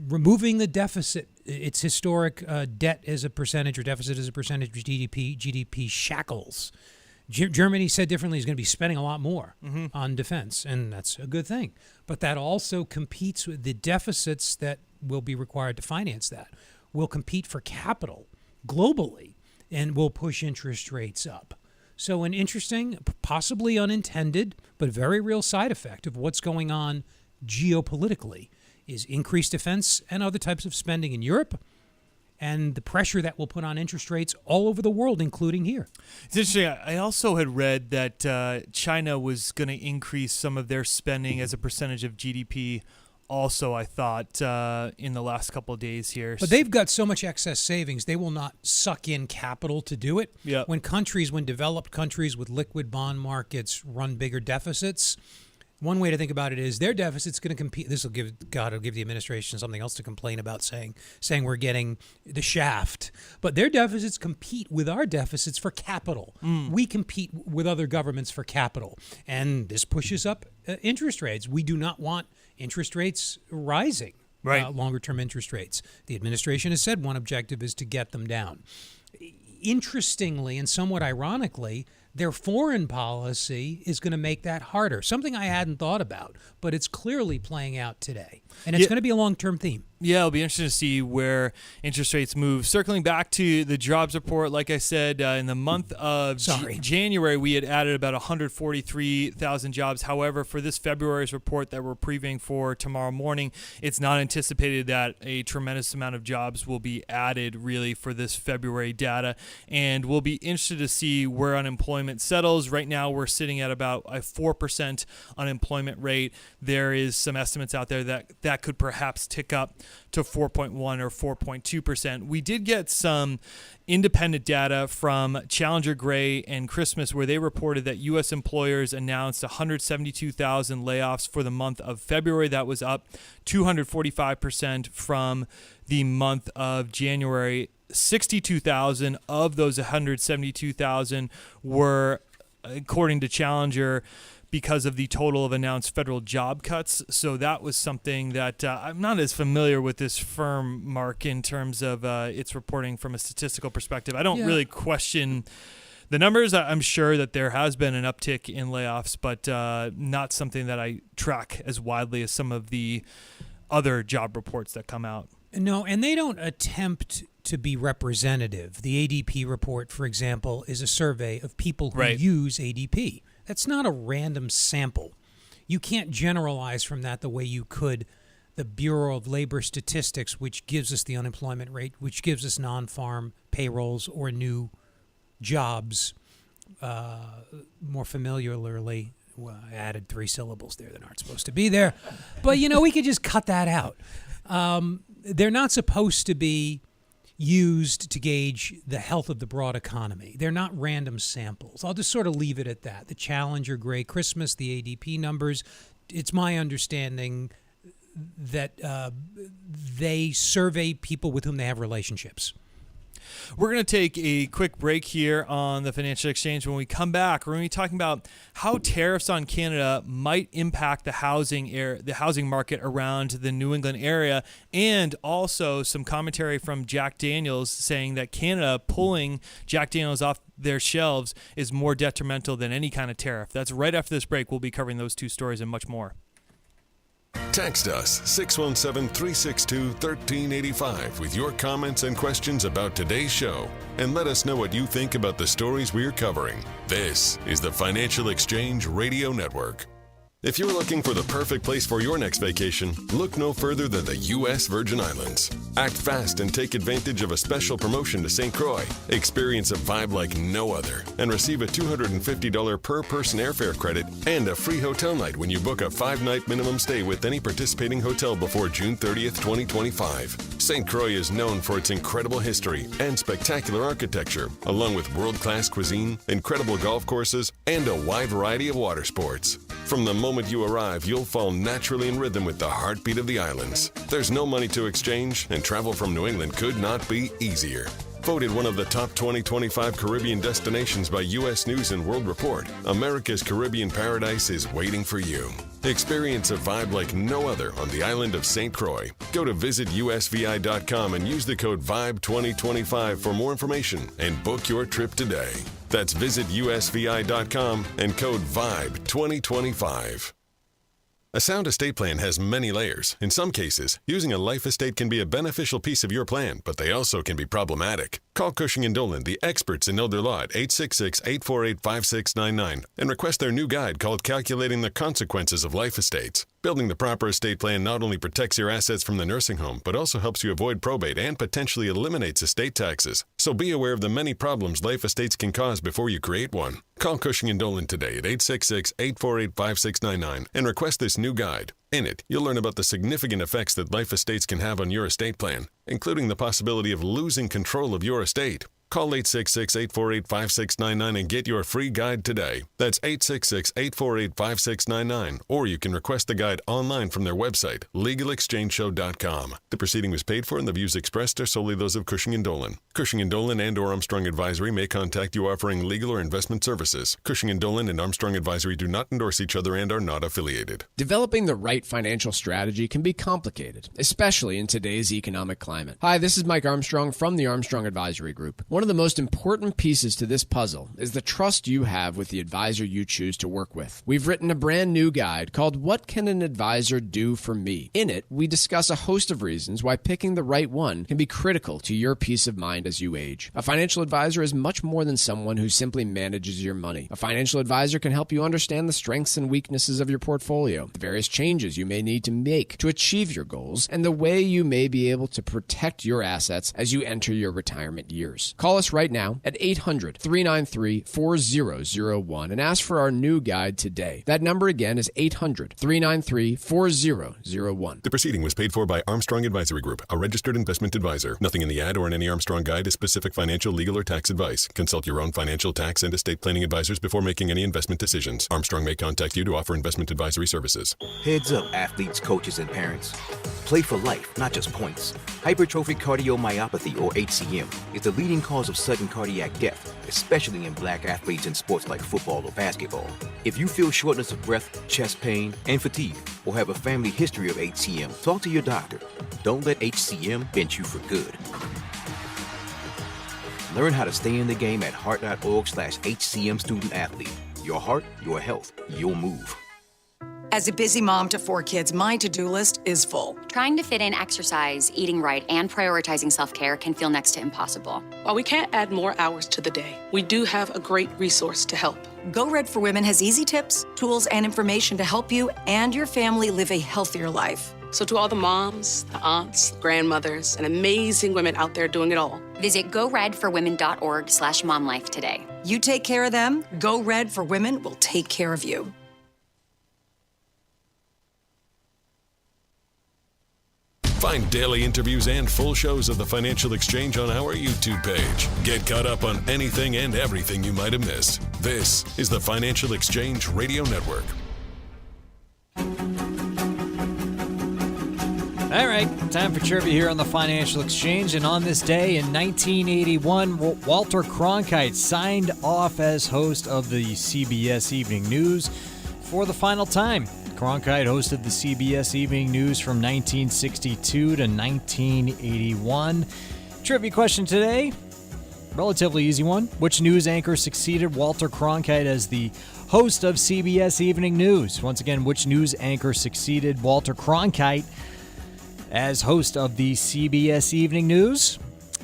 removing the deficit, its historic debt as a percentage or deficit as a percentage of GDP shackles. Germany, said differently, is going to be spending a lot more on defense, and that's a good thing. But that also competes with the deficits that will be required to finance that, will compete for capital globally and will push interest rates up. So an interesting, possibly unintended, but very real side effect of what's going on geopolitically is increased defense and other types of spending in Europe, and the pressure that will put on interest rates all over the world, including here. It's interesting. I also had read that China was going to increase some of their spending as a percentage of GDP also, I thought, in the last couple of days here. But they've got so much excess savings, they will not suck in capital to do it. Yep. When developed countries with liquid bond markets run bigger deficits, one way to think about it is their deficit's going to compete. This will give the administration something else to complain about, saying we're getting the shaft. But their deficits compete with our deficits for capital. We compete with other governments for capital, and this pushes up interest rates. We do not want interest rates rising, right? Longer-term interest rates. The administration has said one objective is to get them down. Interestingly and somewhat ironically, their foreign policy is going to make that harder. Something I hadn't thought about, but it's clearly playing out today. And it's going to be a long-term theme. Yeah, it'll be interesting to see where interest rates move. Circling back to the jobs report, like I said, in the month of January, we had added about 143,000 jobs. However, for this February's report that we're previewing for tomorrow morning, it's not anticipated that a tremendous amount of jobs will be added really for this February data. And we'll be interested to see where unemployment settles. Right now, we're sitting at about a 4% unemployment rate. There is some estimates out there that could perhaps tick up to 4.1 or 4.2%. We did get some independent data from Challenger Gray and Christmas where they reported that U.S. employers announced 172,000 layoffs for the month of February. That was up 245% from the month of January. 62,000 of those 172,000 were, according to Challenger, because of the total of announced federal job cuts. So that was something that I'm not as familiar with this firm, Mark, in terms of its reporting from a statistical perspective. I don't really question the numbers. I'm sure that there has been an uptick in layoffs, but not something that I track as widely as some of the other job reports that come out. No, and they don't attempt to be representative. The ADP report, for example, is a survey of people who use ADP. That's not a random sample. You can't generalize from that the way you could the Bureau of Labor Statistics, which gives us the unemployment rate, which gives us non-farm payrolls or new jobs more familiarly. Well, I added 3 syllables there that aren't supposed to be there. But, we could just cut that out. They're not supposed to be used to gauge the health of the broad economy. They're not random samples. I'll just sort of leave it at that. The Challenger Gray Christmas, the ADP numbers, it's my understanding that they survey people with whom they have relationships. We're going to take a quick break here on the Financial Exchange. When we come back, we're going to be talking about how tariffs on Canada might impact the housing market around the New England area, and also some commentary from Jack Daniels saying that Canada pulling Jack Daniels off their shelves is more detrimental than any kind of tariff. That's right after this break. We'll be covering those 2 stories and much more. Text us 617-362-1385 with your comments and questions about today's show, and let us know what you think about the stories we're covering. This is the Financial Exchange Radio Network. If you're looking for the perfect place for your next vacation, look no further than the U.S. Virgin Islands. Act fast and take advantage of a special promotion to St. Croix. Experience a vibe like no other and receive a $250 per person airfare credit and a free hotel night when you book a 5-night minimum stay with any participating hotel before June 30th, 2025. St. Croix is known for its incredible history and spectacular architecture, along with world-class cuisine, incredible golf courses, and a wide variety of water sports. From the moment you arrive, you'll fall naturally in rhythm with the heartbeat of the islands. There's no money to exchange, and travel from New England could not be easier. Voted one of the top 2025 Caribbean destinations by U.S. News and World Report, America's Caribbean paradise is waiting for you. Experience a vibe like no other on the island of St. Croix. Go to visitusvi.com and use the code VIBE2025 for more information and book your trip today. That's visitusvi.com and code VIBE2025. A sound estate plan has many layers. In some cases, using a life estate can be a beneficial piece of your plan, but they also can be problematic. Call Cushing & Dolan, the experts in elder law, at 866-848-5699 and request their new guide called Calculating the Consequences of Life Estates. Building the proper estate plan not only protects your assets from the nursing home, but also helps you avoid probate and potentially eliminates estate taxes. So be aware of the many problems life estates can cause before you create one. Call Cushing & Dolan today at 866-848-5699 and request this new guide. In it, you'll learn about the significant effects that life estates can have on your estate plan, including the possibility of losing control of your estate. Call 866-848-5699 and get your free guide today. That's 866-848-5699. Or you can request the guide online from their website, legalexchangeshow.com. The proceeding was paid for and the views expressed are solely those of Cushing & Dolan. Cushing & Dolan and or Armstrong Advisory may contact you offering legal or investment services. Cushing & Dolan and Armstrong Advisory do not endorse each other and are not affiliated. Developing the right financial strategy can be complicated, especially in today's economic climate. Hi, this is Mike Armstrong from the Armstrong Advisory Group. One of the most important pieces to this puzzle is the trust you have with the advisor you choose to work with. We've written a brand new guide called What Can an Advisor Do for Me? In it, we discuss a host of reasons why picking the right one can be critical to your peace of mind as you age. A financial advisor is much more than someone who simply manages your money. A financial advisor can help you understand the strengths and weaknesses of your portfolio, the various changes you may need to make to achieve your goals, and the way you may be able to protect your assets as you enter your retirement years. Call us right now at 800-393-4001 and ask for our new guide today. That number again is 800-393-4001. The proceeding was paid for by Armstrong Advisory Group, a registered investment advisor. Nothing in the ad or in any Armstrong guide is specific financial, legal, or tax advice. Consult your own financial, tax, and estate planning advisors before making any investment decisions. Armstrong may contact you to offer investment advisory services. Heads up, athletes, coaches, and parents. Play for life, not just points. Hypertrophic cardiomyopathy, or HCM, is the leading cause of sudden cardiac death, especially in black athletes in sports like football or basketball. If you feel shortness of breath, chest pain, and fatigue, or have a family history of HCM, talk to your doctor. Don't let HCM bend you for good. Learn how to stay in the game at heart.org/HCM student athlete. Your heart, your health, your move. As a busy mom to 4 kids, my to-do list is full. Trying to fit in exercise, eating right, and prioritizing self-care can feel next to impossible. While we can't add more hours to the day, we do have a great resource to help. Go Red for Women has easy tips, tools, and information to help you and your family live a healthier life. So to all the moms, the aunts, the grandmothers, and amazing women out there doing it all, visit goredforwomen.org/momlife today. You take care of them, Go Red for Women will take care of you. Find daily interviews and full shows of the Financial Exchange on our YouTube page. Get caught up on anything and everything you might have missed. This is the Financial Exchange Radio Network. All right, time for trivia here on the Financial Exchange. And on this day in 1981, Walter Cronkite signed off as host of the CBS Evening News for the final time. Cronkite hosted the CBS Evening News from 1962 to 1981. Trivia question today, relatively easy one. Which news anchor succeeded Walter Cronkite as the host of CBS Evening News? Once again, which news anchor succeeded Walter Cronkite as host of the CBS Evening News?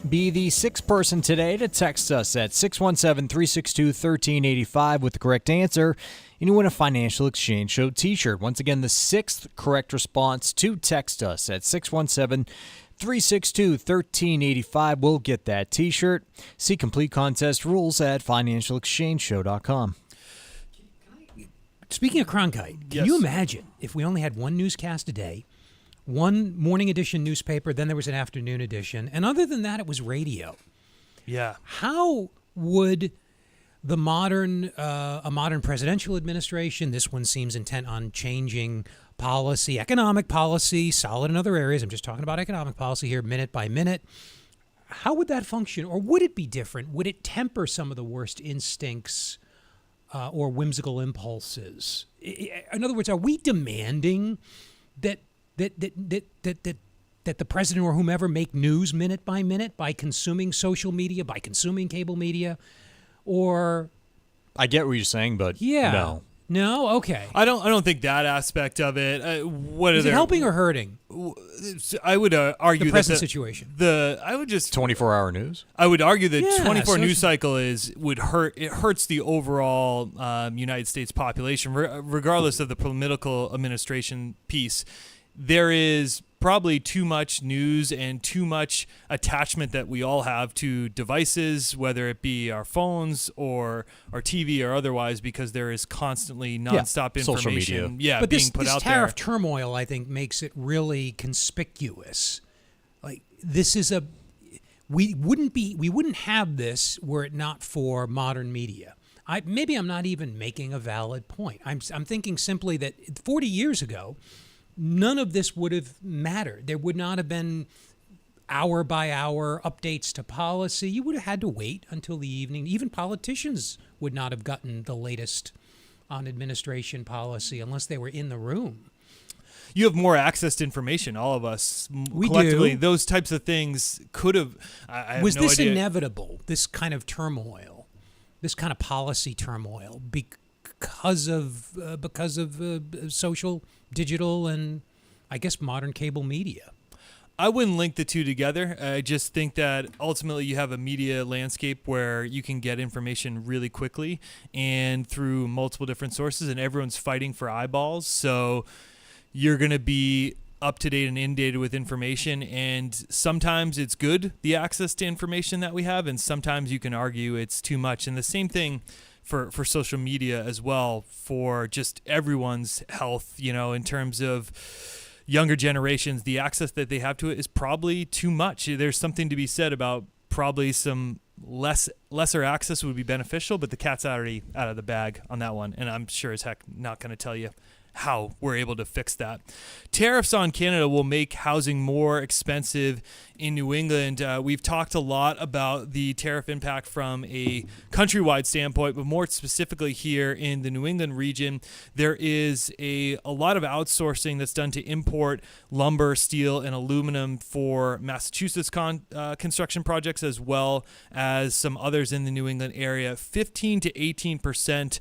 Be the 6th person today to text us at 617-362-1385 with the correct answer, and you win a Financial Exchange Show t-shirt. Once again, the 6th correct response to text us at 617-362-1385 will get that t-shirt. See complete contest rules at financialexchangeshow.com. Speaking of Cronkite, can you imagine if we only had one newscast a day, one morning edition newspaper, then there was an afternoon edition, and other than that, it was radio? Yeah. How would a modern presidential administration, this one seems intent on changing policy, economic policy, solid in other areas, I'm just talking about economic policy here minute by minute, how would that function? Or would it be different? Would it temper some of the worst instincts or whimsical impulses? In other words, are we demanding that the president or whomever make news minute by minute by consuming social media, by consuming cable media? Or I get what you're saying, but no. No? Okay. I don't think that aspect of it. Is it helping or hurting? I would argue the present situation. I would just 24-hour news. I would argue the 24 news cycle hurts the overall United States population, regardless of the political administration piece. There is probably too much news and too much attachment that we all have to devices, whether it be our phones or our TV or otherwise, because there is constantly nonstop information but being put this out tariff there. turmoil, I think, makes it really conspicuous. Like, this is we wouldn't have this were it not for modern media. Maybe I'm not even making a valid point. I'm thinking simply that 40 years ago, none of this would have mattered. There would not have been hour-by-hour updates to policy. You would have had to wait until the evening. Even politicians would not have gotten the latest on administration policy unless they were in the room. You have more access to information, all of us. We collectively, do. Those types of things could have... I have Was no this idea. inevitable, this kind of turmoil, this kind of policy turmoil, because of social, digital, and I guess modern cable media? I wouldn't link the two together. I just think that ultimately you have a media landscape where you can get information really quickly and through multiple different sources, and everyone's fighting for eyeballs. So you're going to be up to date and inundated with information, and sometimes it's good, the access to information that we have, and sometimes you can argue it's too much. And the same thing for social media as well, for just everyone's health, in terms of younger generations, the access that they have to it is probably too much. There's something to be said about probably some lesser access would be beneficial, but the cat's already out of the bag on that one, and I'm sure as heck not going to tell you how we're able to fix that. Tariffs on Canada will make housing more expensive in New England. We've talked a lot about the tariff impact from a countrywide standpoint, but more specifically here in the New England region, there is a lot of outsourcing that's done to import lumber, steel, and aluminum for Massachusetts construction projects, as well as some others in the New England area. 15 to 18%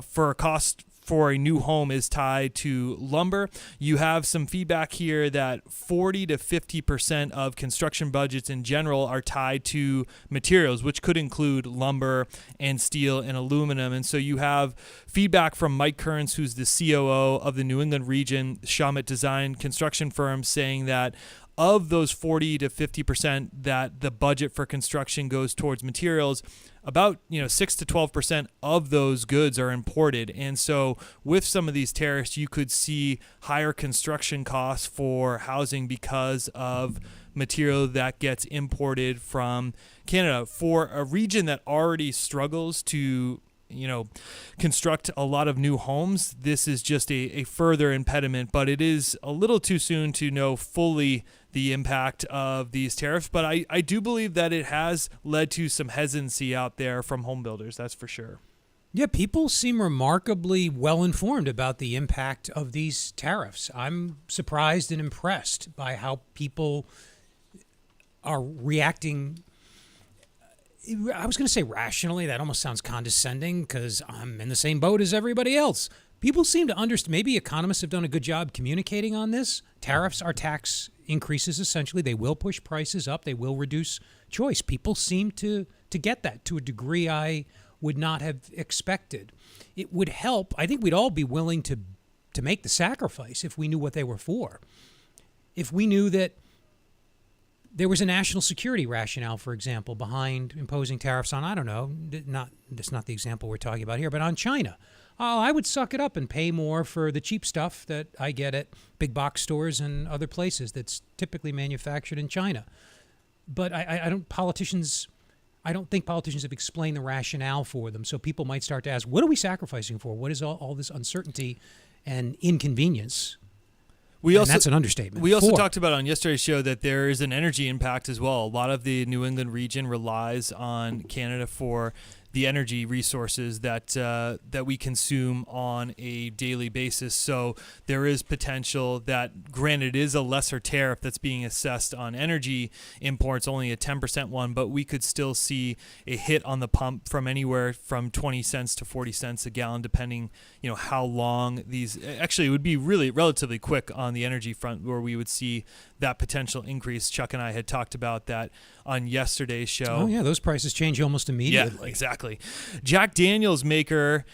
for a cost for a new home is tied to lumber. You have some feedback here that 40 to 50% of construction budgets in general are tied to materials, which could include lumber and steel and aluminum. And so you have feedback from Mike Kearns, who's the COO of the New England region, Shawmut Design construction firm, saying that of those 40 to 50% that the budget for construction goes towards materials, about 6 to 12% of those goods are imported. And so with some of these tariffs, you could see higher construction costs for housing because of material that gets imported from Canada. For a region that already struggles to construct a lot of new homes, this is just a further impediment, but it is a little too soon to know fully the impact of these tariffs. But I do believe that it has led to some hesitancy out there from home builders, that's for sure. Yeah, people seem remarkably well informed about the impact of these tariffs. I'm surprised and impressed by how people are reacting. I was going to say rationally. That almost sounds condescending because I'm in the same boat as everybody else. People seem to understand. Maybe economists have done a good job communicating on this. Tariffs are tax increases, essentially. They will push prices up. They will reduce choice. People seem to get that to a degree I would not have expected. It would help. I think we'd all be willing to make the sacrifice if we knew what they were for. If we knew that there was a national security rationale, for example, behind imposing tariffs on, I don't know, that's not the example we're talking about here, but on China. Oh, I would suck it up and pay more for the cheap stuff that I get at big box stores and other places that's typically manufactured in China. But I don't think politicians have explained the rationale for them. So people might start to ask, what are we sacrificing for? What is all this uncertainty and inconvenience? That's an understatement. We also talked about on yesterday's show that there is an energy impact as well. A lot of the New England region relies on Canada for the energy resources that we consume on a daily basis. So there is potential that, granted, it is a lesser tariff that's being assessed on energy imports, only a 10% one, but we could still see a hit on the pump from anywhere from 20 cents to 40 cents a gallon, depending, how long these. Actually, it would be really relatively quick on the energy front where we would see that potential increase. Chuck and I had talked about that on yesterday's show. Oh yeah, those prices change almost immediately. Yeah, exactly. Jack Daniels maker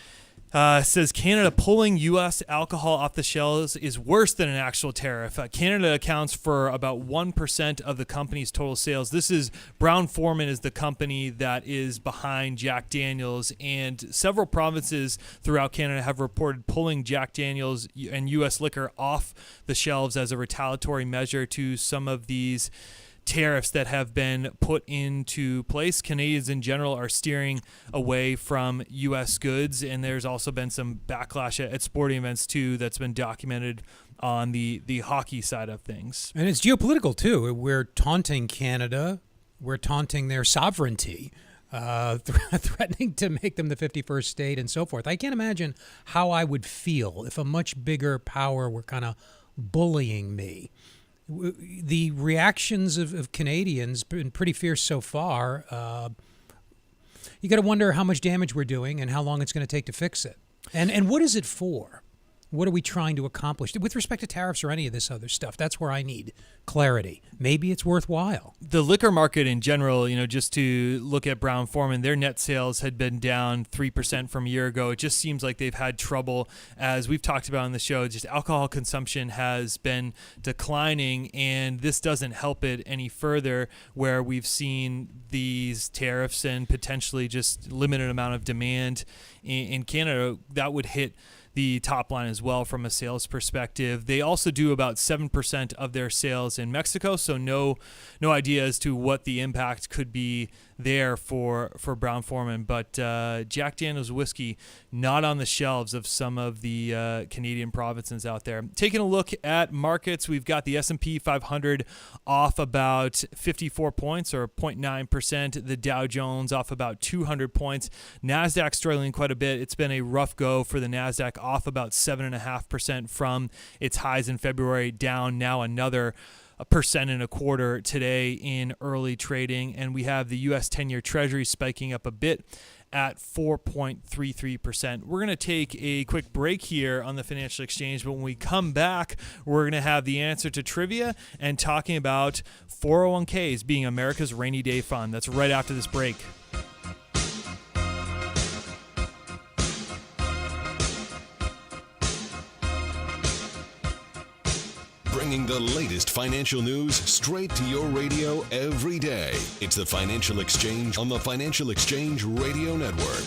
says Canada pulling U.S. alcohol off the shelves is worse than an actual tariff. Canada accounts for about 1% of the company's total sales. This is Brown-Forman is the company that is behind Jack Daniels, and several provinces throughout Canada have reported pulling Jack Daniels and U.S. liquor off the shelves as a retaliatory measure to some of these tariffs that have been put into place. Canadians in general are steering away from U.S. goods, and there's also been some backlash at sporting events too that's been documented on the hockey side of things. And it's geopolitical too. We're taunting Canada. We're taunting their sovereignty, threatening to make them the 51st state and so forth. I can't imagine how I would feel if a much bigger power were kind of bullying me. The reactions of Canadians been pretty fierce so far. You got to wonder how much damage we're doing and how long it's going to take to fix it. And what is it for? What are we trying to accomplish with respect to tariffs or any of this other stuff? That's where I need clarity. Maybe it's worthwhile. The liquor market in general, just to look at Brown-Forman, their net sales had been down 3% from a year ago. It just seems like they've had trouble, as we've talked about on the show, just alcohol consumption has been declining, and this doesn't help it any further, where we've seen these tariffs and potentially just limited amount of demand in Canada. That would hit the top line as well from a sales perspective. They also do about 7% of their sales in Mexico, so no idea as to what the impact could be there for Brown-Forman. But Jack Daniel's whiskey not on the shelves of some of the Canadian provinces out there. Taking a look at markets, we've got the S&P 500 off about 54 points or 0.9%. The Dow Jones off about 200 points. NASDAQ struggling quite a bit. It's been a rough go for the NASDAQ, off about 7.5% from its highs in February, down now another 1.25% today in early trading. And we have the U.S. 10-year Treasury spiking up a bit at 4.33%. We're going to take a quick break here on the Financial Exchange, but when we come back, we're going to have the answer to trivia and talking about 401ks being America's rainy day fund. That's right after this break. Bringing the latest financial news straight to your radio every day. It's the Financial Exchange on the Financial Exchange Radio Network.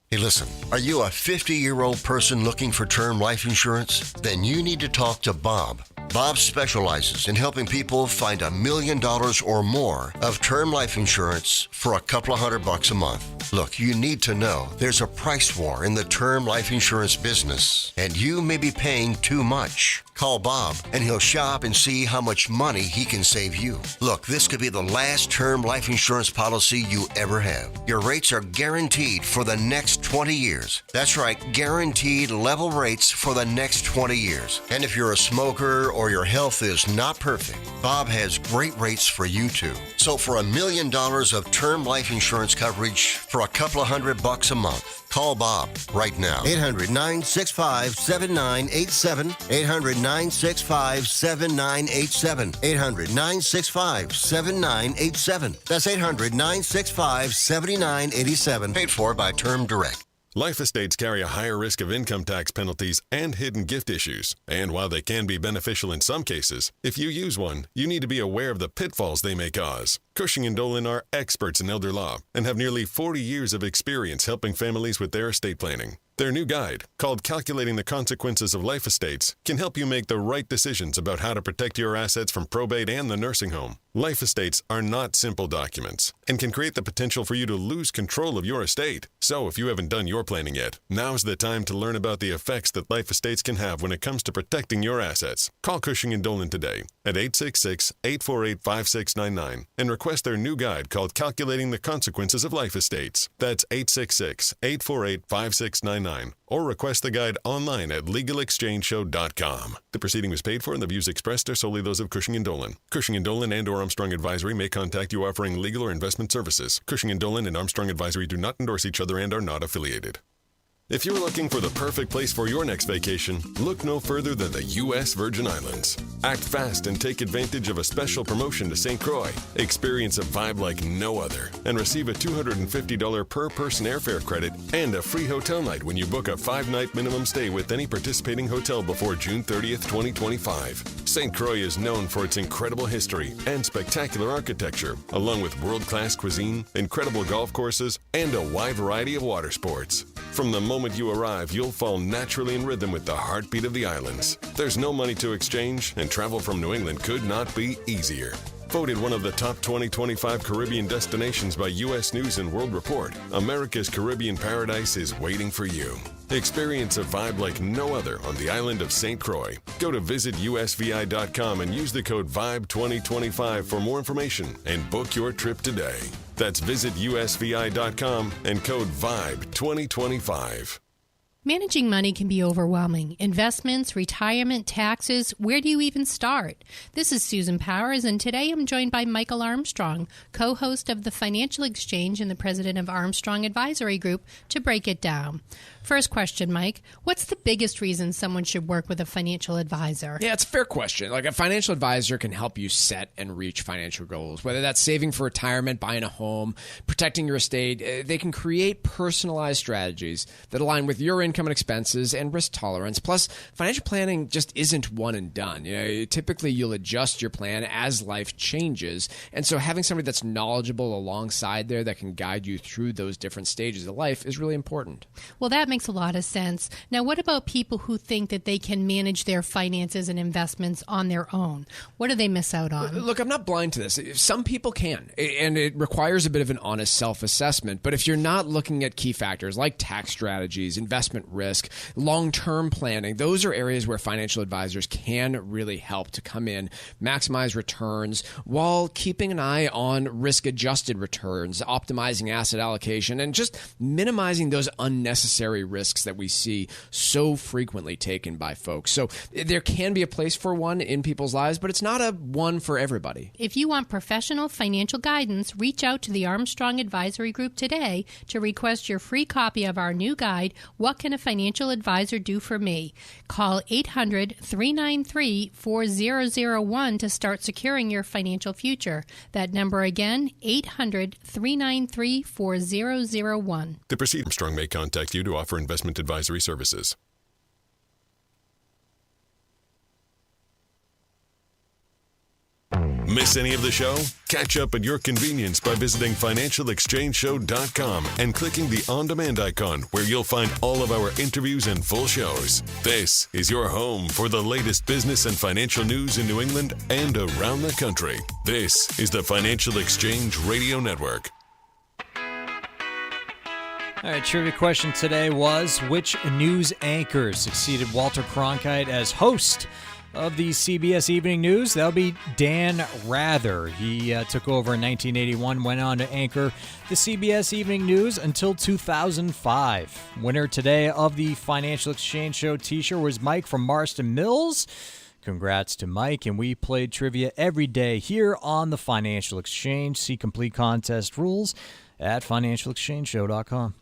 Hey, listen, are you a 50-year-old person looking for term life insurance? Then you need to talk to Bob. Bob specializes in helping people find $1 million or more of term life insurance for a couple of $100 a month. Look, you need to know there's a price war in the term life insurance business, and you may be paying too much. Call Bob, and he'll shop and see how much money he can save you. Look, this could be the last term life insurance policy you ever have. Your rates are guaranteed for the next 20 years. That's right, guaranteed level rates for the next 20 years. And if you're a smoker or your health is not perfect, Bob has great rates for you too. So for $1 million of term life insurance coverage for a couple of $100 a month, call Bob right now. 800-965-7987. 800-965-7987. 800-965-7987. That's 800-965-7987. Paid for by Term Direct. Life estates carry a higher risk of income tax penalties and hidden gift issues. And while they can be beneficial in some cases, if you use one, you need to be aware of the pitfalls they may cause. Cushing & Dolan are experts in elder law and have nearly 40 years of experience helping families with their estate planning. Their new guide, called Calculating the Consequences of Life Estates, can help you make the right decisions about how to protect your assets from probate and the nursing home. Life estates are not simple documents and can create the potential for you to lose control of your estate. So if you haven't done your planning yet, now's the time to learn about the effects that life estates can have when it comes to protecting your assets. Call Cushing & Dolan today at 866-848-5699 and request their new guide called Calculating the Consequences of Life Estates. That's 866-848-5699. Or request the guide online at legalexchangeshow.com. The proceeding was paid for and the views expressed are solely those of Cushing & Dolan. Cushing & Dolan and or Armstrong Advisory may contact you offering legal or investment services. Cushing & Dolan and Armstrong Advisory do not endorse each other and are not affiliated. If you're looking for the perfect place for your next vacation, look no further than the U.S. Virgin Islands. Act fast and take advantage of a special promotion to St. Croix. Experience a vibe like no other and receive a $250 per person airfare credit and a free hotel night when you book a 5-night minimum stay with any participating hotel before June 30th, 2025. St. Croix is known for its incredible history and spectacular architecture, along with world-class cuisine, incredible golf courses, and a wide variety of water sports. From the moment you arrive, you'll fall naturally in rhythm with the heartbeat of the islands. There's no money to exchange, and travel from New England could not be easier. Voted one of the top 2025 Caribbean destinations by U.S. News and World Report, America's Caribbean paradise is waiting for you. Experience a vibe like no other on the island of St. Croix. Go to visitusvi.com and use the code VIBE2025 for more information and book your trip today. That's visitusvi.com and code VIBE2025. Managing money can be overwhelming. Investments, retirement, taxes, where do you even start? This is Susan Powers, and today I'm joined by Michael Armstrong, co-host of the Financial Exchange and the president of Armstrong Advisory Group, to break it down. First question, Mike. What's the biggest reason someone should work with a financial advisor? Yeah, it's a fair question. Like, a financial advisor can help you set and reach financial goals, whether that's saving for retirement, buying a home, protecting your estate. They can create personalized strategies that align with your income and expenses and risk tolerance. Plus, financial planning just isn't one and done. Typically you'll adjust your plan as life changes. And so having somebody that's knowledgeable alongside there that can guide you through those different stages of life is really important. Well, that makes a lot of sense. Now, what about people who think that they can manage their finances and investments on their own? What do they miss out on? Look, I'm not blind to this. Some people can, and it requires a bit of an honest self-assessment. But if you're not looking at key factors like tax strategies, investment risk, long-term planning, those are areas where financial advisors can really help to come in, maximize returns while keeping an eye on risk-adjusted returns, optimizing asset allocation, and just minimizing those unnecessary risks that we see so frequently taken by folks. So there can be a place for one in people's lives, but it's not a one for everybody. If you want professional financial guidance, reach out to the Armstrong Advisory Group today to request your free copy of our new guide, What Can a Financial Advisor Do for Me? Call 800-393-4001 to start securing your financial future. That number again, 800-393-4001. To proceed, Armstrong may contact you to offer investment advisory services. Miss any of the show? Catch up at your convenience by visiting financialexchangeshow.com and clicking the on-demand icon where you'll find all of our interviews and full shows. This is your home for the latest business and financial news in New England and around the country. This is the Financial Exchange Radio Network. All right, trivia question today was, which news anchor succeeded Walter Cronkite as host of the CBS Evening News? That'll be Dan Rather. He took over in 1981, went on to anchor the CBS Evening News until 2005. Winner today of the Financial Exchange Show t-shirt was Mike from Marston Mills. Congrats to Mike, and we played trivia every day here on the Financial Exchange. See complete contest rules at financialexchangeshow.com.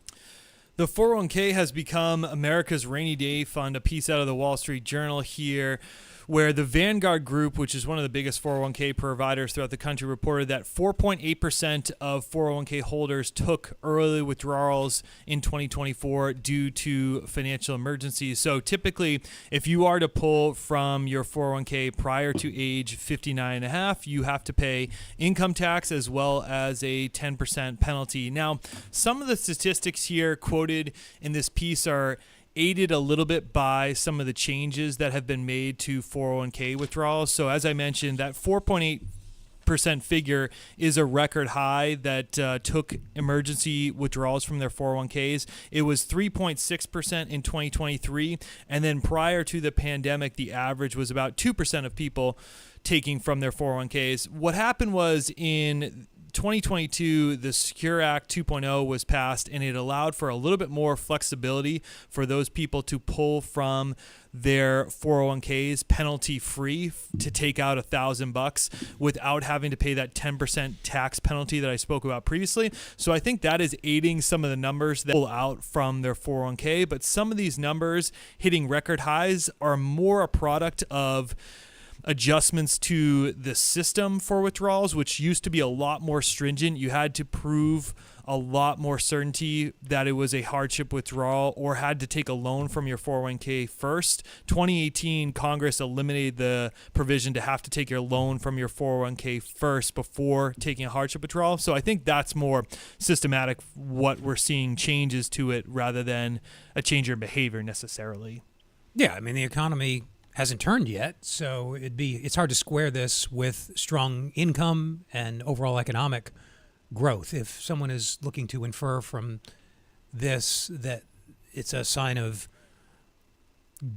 The 401k has become America's rainy day fund, a piece out of the Wall Street Journal here, where the Vanguard Group, which is one of the biggest 401k providers throughout the country, reported that 4.8% of 401k holders took early withdrawals in 2024 due to financial emergencies. So typically, if you are to pull from your 401k prior to age 59 and a half, you have to pay income tax as well as a 10% penalty. Now, some of the statistics here quoted in this piece are aided a little bit by some of the changes that have been made to 401k withdrawals. So as I mentioned, that 4.8% figure is a record high that took emergency withdrawals from their 401ks. It was 3.6% in 2023. And then prior to the pandemic, the average was about 2% of people taking from their 401ks. What happened was in 2022, the Secure Act 2.0 was passed, and it allowed for a little bit more flexibility for those people to pull from their 401ks penalty-free to take out $1,000 without having to pay that 10% tax penalty that I spoke about previously. So I think that is aiding some of the numbers that pull out from their 401k, but some of these numbers hitting record highs are more a product of adjustments to the system for withdrawals, which used to be a lot more stringent. You had to prove a lot more certainty that it was a hardship withdrawal or had to take a loan from your 401k first. 2018, Congress eliminated the provision to have to take your loan from your 401k first before taking a hardship withdrawal. So I think that's more systematic, what we're seeing changes to it rather than a change in behavior necessarily. Yeah, I mean, the economy hasn't turned yet, so it's hard to square this with strong income and overall economic growth. If someone is looking to infer from this that it's a sign of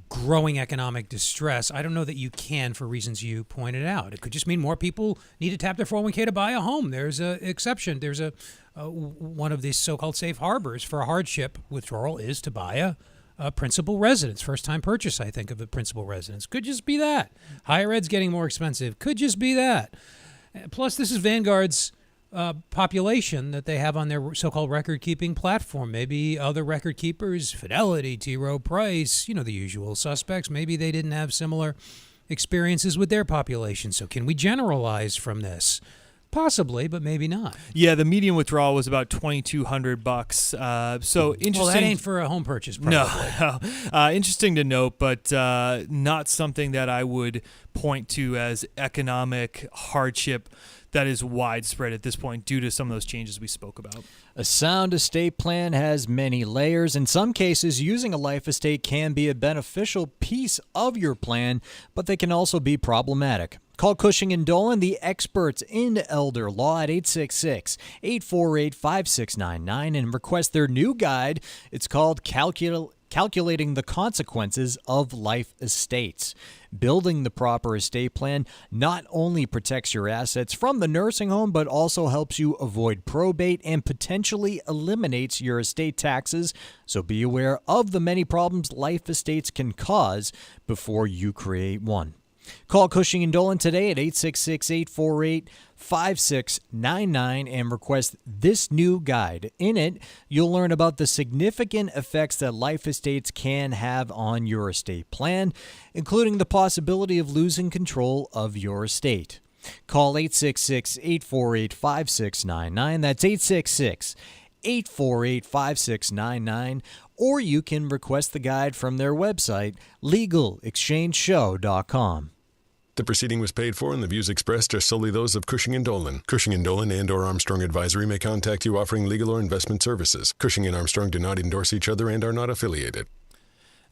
growing economic distress, I don't know that you can for reasons you pointed out. It could just mean more people need to tap their 401k to buy a home. There's an exception. There's one of these so-called safe harbors for a hardship withdrawal is to buy a principal residence, first-time purchase, I think, of a principal residence. Could just be that. Higher ed's getting more expensive. Could just be that. Plus, this is Vanguard's population that they have on their so-called record-keeping platform. Maybe other record keepers, Fidelity, T. Rowe Price, the usual suspects, maybe they didn't have similar experiences with their population. So can we generalize from this? Possibly, but maybe not. Yeah, the median withdrawal was about $2,200. So interesting. Well, that ain't for a home purchase, probably. No. Interesting to note, but not something that I would point to as economic hardship that is widespread at this point due to some of those changes we spoke about. A sound estate plan has many layers. In some cases, using a life estate can be a beneficial piece of your plan, but they can also be problematic. Call Cushing & Dolan, the experts in elder law, at 866-848-5699 and request their new guide. It's called Calculating the Consequences of Life Estates. Building the proper estate plan not only protects your assets from the nursing home, but also helps you avoid probate and potentially eliminates your estate taxes. So be aware of the many problems life estates can cause before you create one. Call Cushing & Dolan today at 866-848-5699 and request this new guide. In it, you'll learn about the significant effects that life estates can have on your estate plan, including the possibility of losing control of your estate. Call 866-848-5699. That's 866-848-5699. Or you can request the guide from their website, legalexchangeshow.com. The proceeding was paid for, and the views expressed are solely those of Cushing & Dolan. Cushing & Dolan and/or Armstrong Advisory may contact you offering legal or investment services. Cushing & Armstrong do not endorse each other and are not affiliated.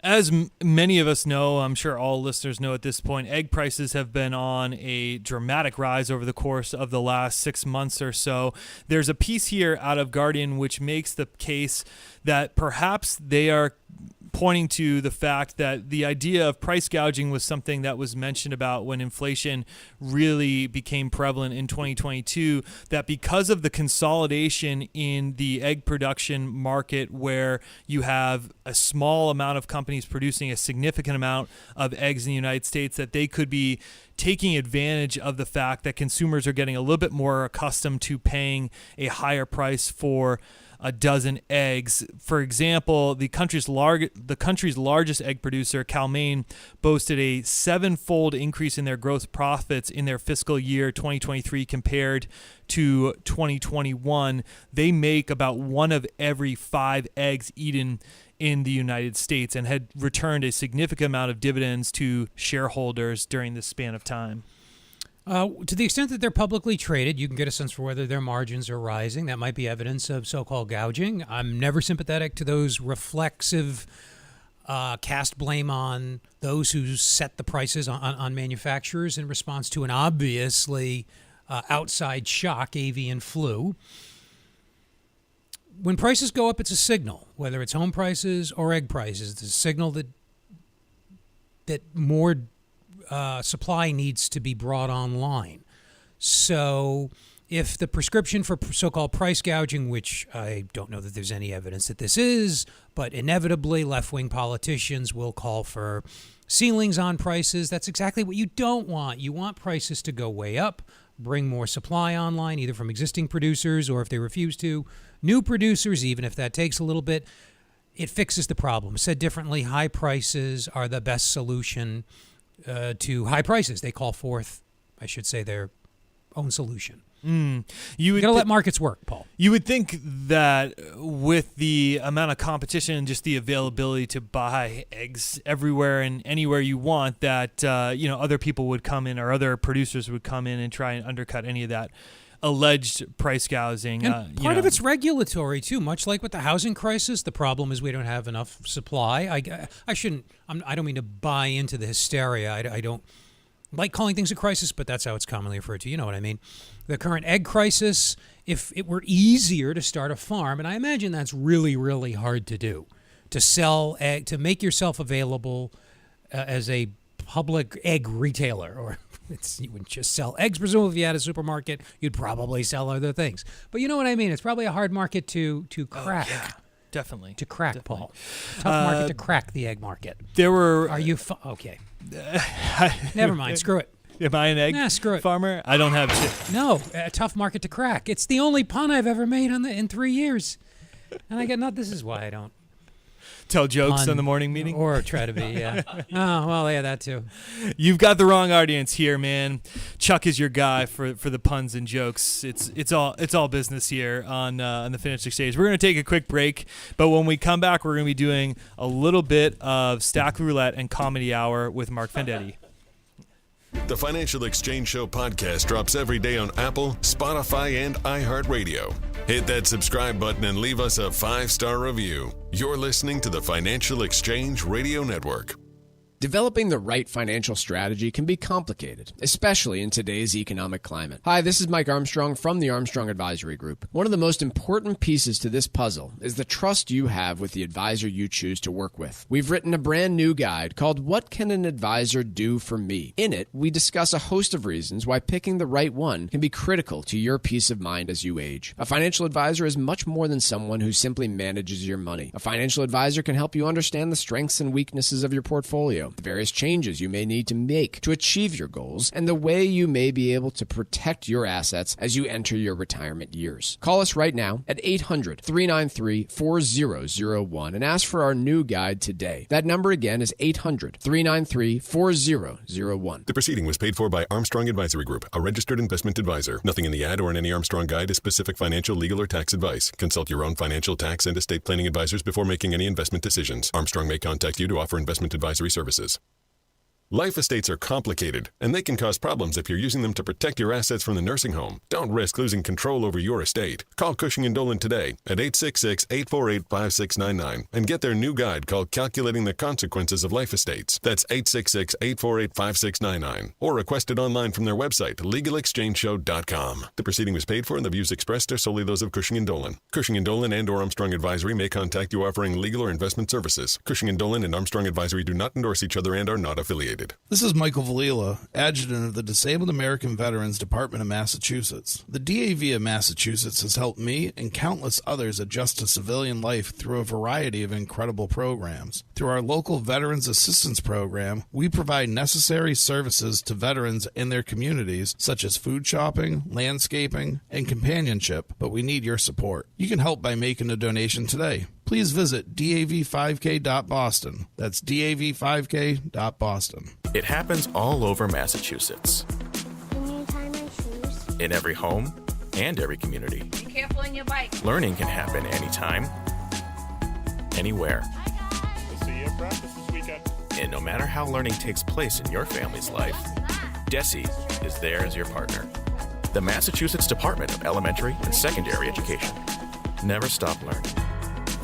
As many of us know, I'm sure all listeners know at this point, egg prices have been on a dramatic rise over the course of the last 6 months or so. There's a piece here out of Guardian which makes the case that perhaps they are pointing to the fact that the idea of price gouging was something that was mentioned about when inflation really became prevalent in 2022, that because of the consolidation in the egg production market where you have a small amount of companies producing a significant amount of eggs in the United States, that they could be taking advantage of the fact that consumers are getting a little bit more accustomed to paying a higher price for a dozen eggs. For example, the country's largest egg producer, Cal-Maine, boasted a 7-fold increase in their gross profits in their fiscal year 2023 compared to 2021. They make about 1 of every 5 eggs eaten in the United States and had returned a significant amount of dividends to shareholders during this span of time. To the extent that they're publicly traded, you can get a sense for whether their margins are rising. That might be evidence of so-called gouging. I'm never sympathetic to those reflexive cast blame on those who set the prices on manufacturers in response to an obviously outside shock, avian flu. When prices go up, it's a signal, whether it's home prices or egg prices. It's a signal that more supply needs to be brought online. So if the prescription for so-called price gouging, which I don't know that there's any evidence that this is, but inevitably left-wing politicians will call for ceilings on prices, that's exactly what you don't want. You want prices to go way up, bring more supply online, either from existing producers or, if they refuse to, new producers, even if that takes a little bit. It fixes the problem. Said differently, high prices are the best solution to high prices. They call forth, I should say, their own solution. You got to let markets work, Paul. You would think that with the amount of competition and just the availability to buy eggs everywhere and anywhere you want, that other people would come in, or other producers would come in and try and undercut any of that alleged price gouging. And part of it's regulatory too. Much like with the housing crisis, the problem is we don't have enough supply. I don't mean to buy into the hysteria. I don't like calling things a crisis, but that's how it's commonly referred to. You know what I mean? The current egg crisis, if it were easier to start a farm, and I imagine that's really, really hard to do, to sell egg, to make yourself available as a public egg retailer, or you wouldn't just sell eggs. Presumably, if you had a supermarket, you'd probably sell other things. But you know what I mean? It's probably a hard market to crack. Oh, yeah. Definitely. To crack, Paul. Tough market to crack, the egg market. There were... Are you... okay. Never mind. Screw it. Am I an egg farmer? I don't have shit. No, a tough market to crack. It's the only pun I've ever made in 3 years. And I get this is why I don't tell jokes on the morning meeting? Or try to be, yeah. Oh, well, yeah, that too. You've got the wrong audience here, man. Chuck is your guy for the puns and jokes. It's all business here on the Financial Exchange. We're going to take a quick break, but when we come back, we're going to be doing a little bit of Stack Roulette and Comedy Hour with Marc Fandetti. The Financial Exchange Show podcast drops every day on Apple, Spotify, and iHeartRadio. Hit that subscribe button and leave us a 5-star review. You're listening to the Financial Exchange Radio Network. Developing the right financial strategy can be complicated, especially in today's economic climate. Hi, this is Mike Armstrong from the Armstrong Advisory Group. One of the most important pieces to this puzzle is the trust you have with the advisor you choose to work with. We've written a brand new guide called What Can an Advisor Do for Me? In it, we discuss a host of reasons why picking the right one can be critical to your peace of mind as you age. A financial advisor is much more than someone who simply manages your money. A financial advisor can help you understand the strengths and weaknesses of your portfolio, the various changes you may need to make to achieve your goals, and the way you may be able to protect your assets as you enter your retirement years. Call us right now at 800-393-4001 and ask for our new guide today. That number again is 800-393-4001. The proceeding was paid for by Armstrong Advisory Group, a registered investment advisor. Nothing in the ad or in any Armstrong guide is specific financial, legal, or tax advice. Consult your own financial, tax, and estate planning advisors before making any investment decisions. Armstrong may contact you to offer investment advisory services. Life estates are complicated, and they can cause problems if you're using them to protect your assets from the nursing home. Don't risk losing control over your estate. Call Cushing & Dolan today at 866-848-5699 and get their new guide called Calculating the Consequences of Life Estates. That's 866-848-5699. Or request it online from their website, legalexchangeshow.com. The proceeding was paid for, and the views expressed are solely those of Cushing & Dolan. Cushing & Dolan and or Armstrong Advisory may contact you offering legal or investment services. Cushing & Dolan and Armstrong Advisory do not endorse each other and are not affiliated. This is Michael Valila, Adjutant of the Disabled American Veterans Department of Massachusetts. The DAV of Massachusetts has helped me and countless others adjust to civilian life through a variety of incredible programs. Through our local Veterans Assistance Program, we provide necessary services to veterans in their communities, such as food shopping, landscaping, and companionship, but we need your support. You can help by making a donation today. Please visit dav5k.boston. That's dav5k.boston. It happens all over Massachusetts. Can you tie my shoes? In every home and every community. Be careful on your bike. Learning can happen anytime, anywhere. We'll see you at practice this weekend. And no matter how learning takes place in your family's life, DESE is there as your partner. The Massachusetts Department of Elementary and Secondary Education. Never stop learning.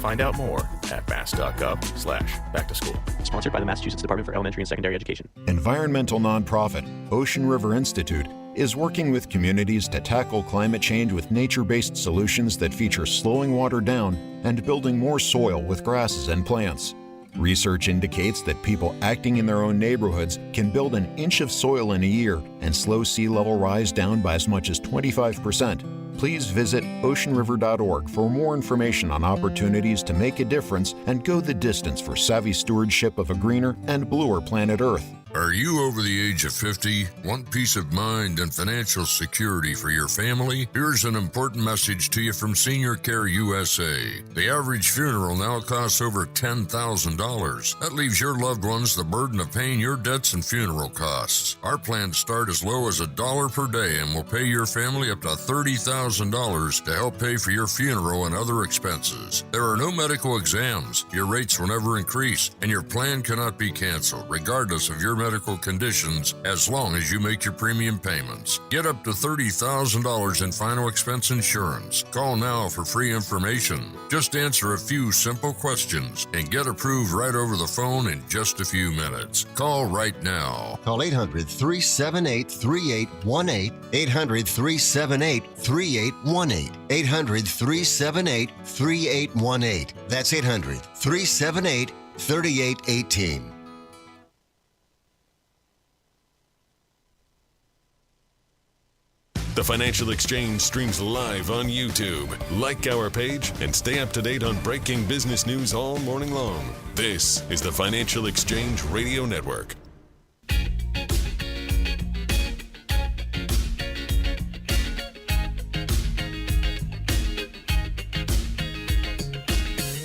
Find out more at mass.gov/back-to-school. Sponsored by the Massachusetts Department for Elementary and Secondary Education. Environmental nonprofit Ocean River Institute is working with communities to tackle climate change with nature-based solutions that feature slowing water down and building more soil with grasses and plants. Research indicates that people acting in their own neighborhoods can build an inch of soil in a year and slow sea level rise down by as much as 25%. Please visit oceanriver.org for more information on opportunities to make a difference and go the distance for savvy stewardship of a greener and bluer planet Earth. Are you over the age of 50? Want peace of mind and financial security for your family? Here's an important message to you from Senior Care USA. The average funeral now costs over $10,000. That leaves your loved ones the burden of paying your debts and funeral costs. Our plans start as low as $1 per day and will pay your family up to $30,000 to help pay for your funeral and other expenses. There are no medical exams. Your rates will never increase, and your plan cannot be canceled, regardless of your medical conditions, as long as you make your premium payments. Get up to $30,000 in final expense insurance. Call now for free information. Just answer a few simple questions and get approved right over the phone in just a few minutes. Call right now. Call 800-378-3818. 800-378-3818. 800-378-3818. That's 800-378-3818. The Financial Exchange streams live on YouTube. Like our page and stay up to date on breaking business news all morning long. This is the Financial Exchange Radio Network.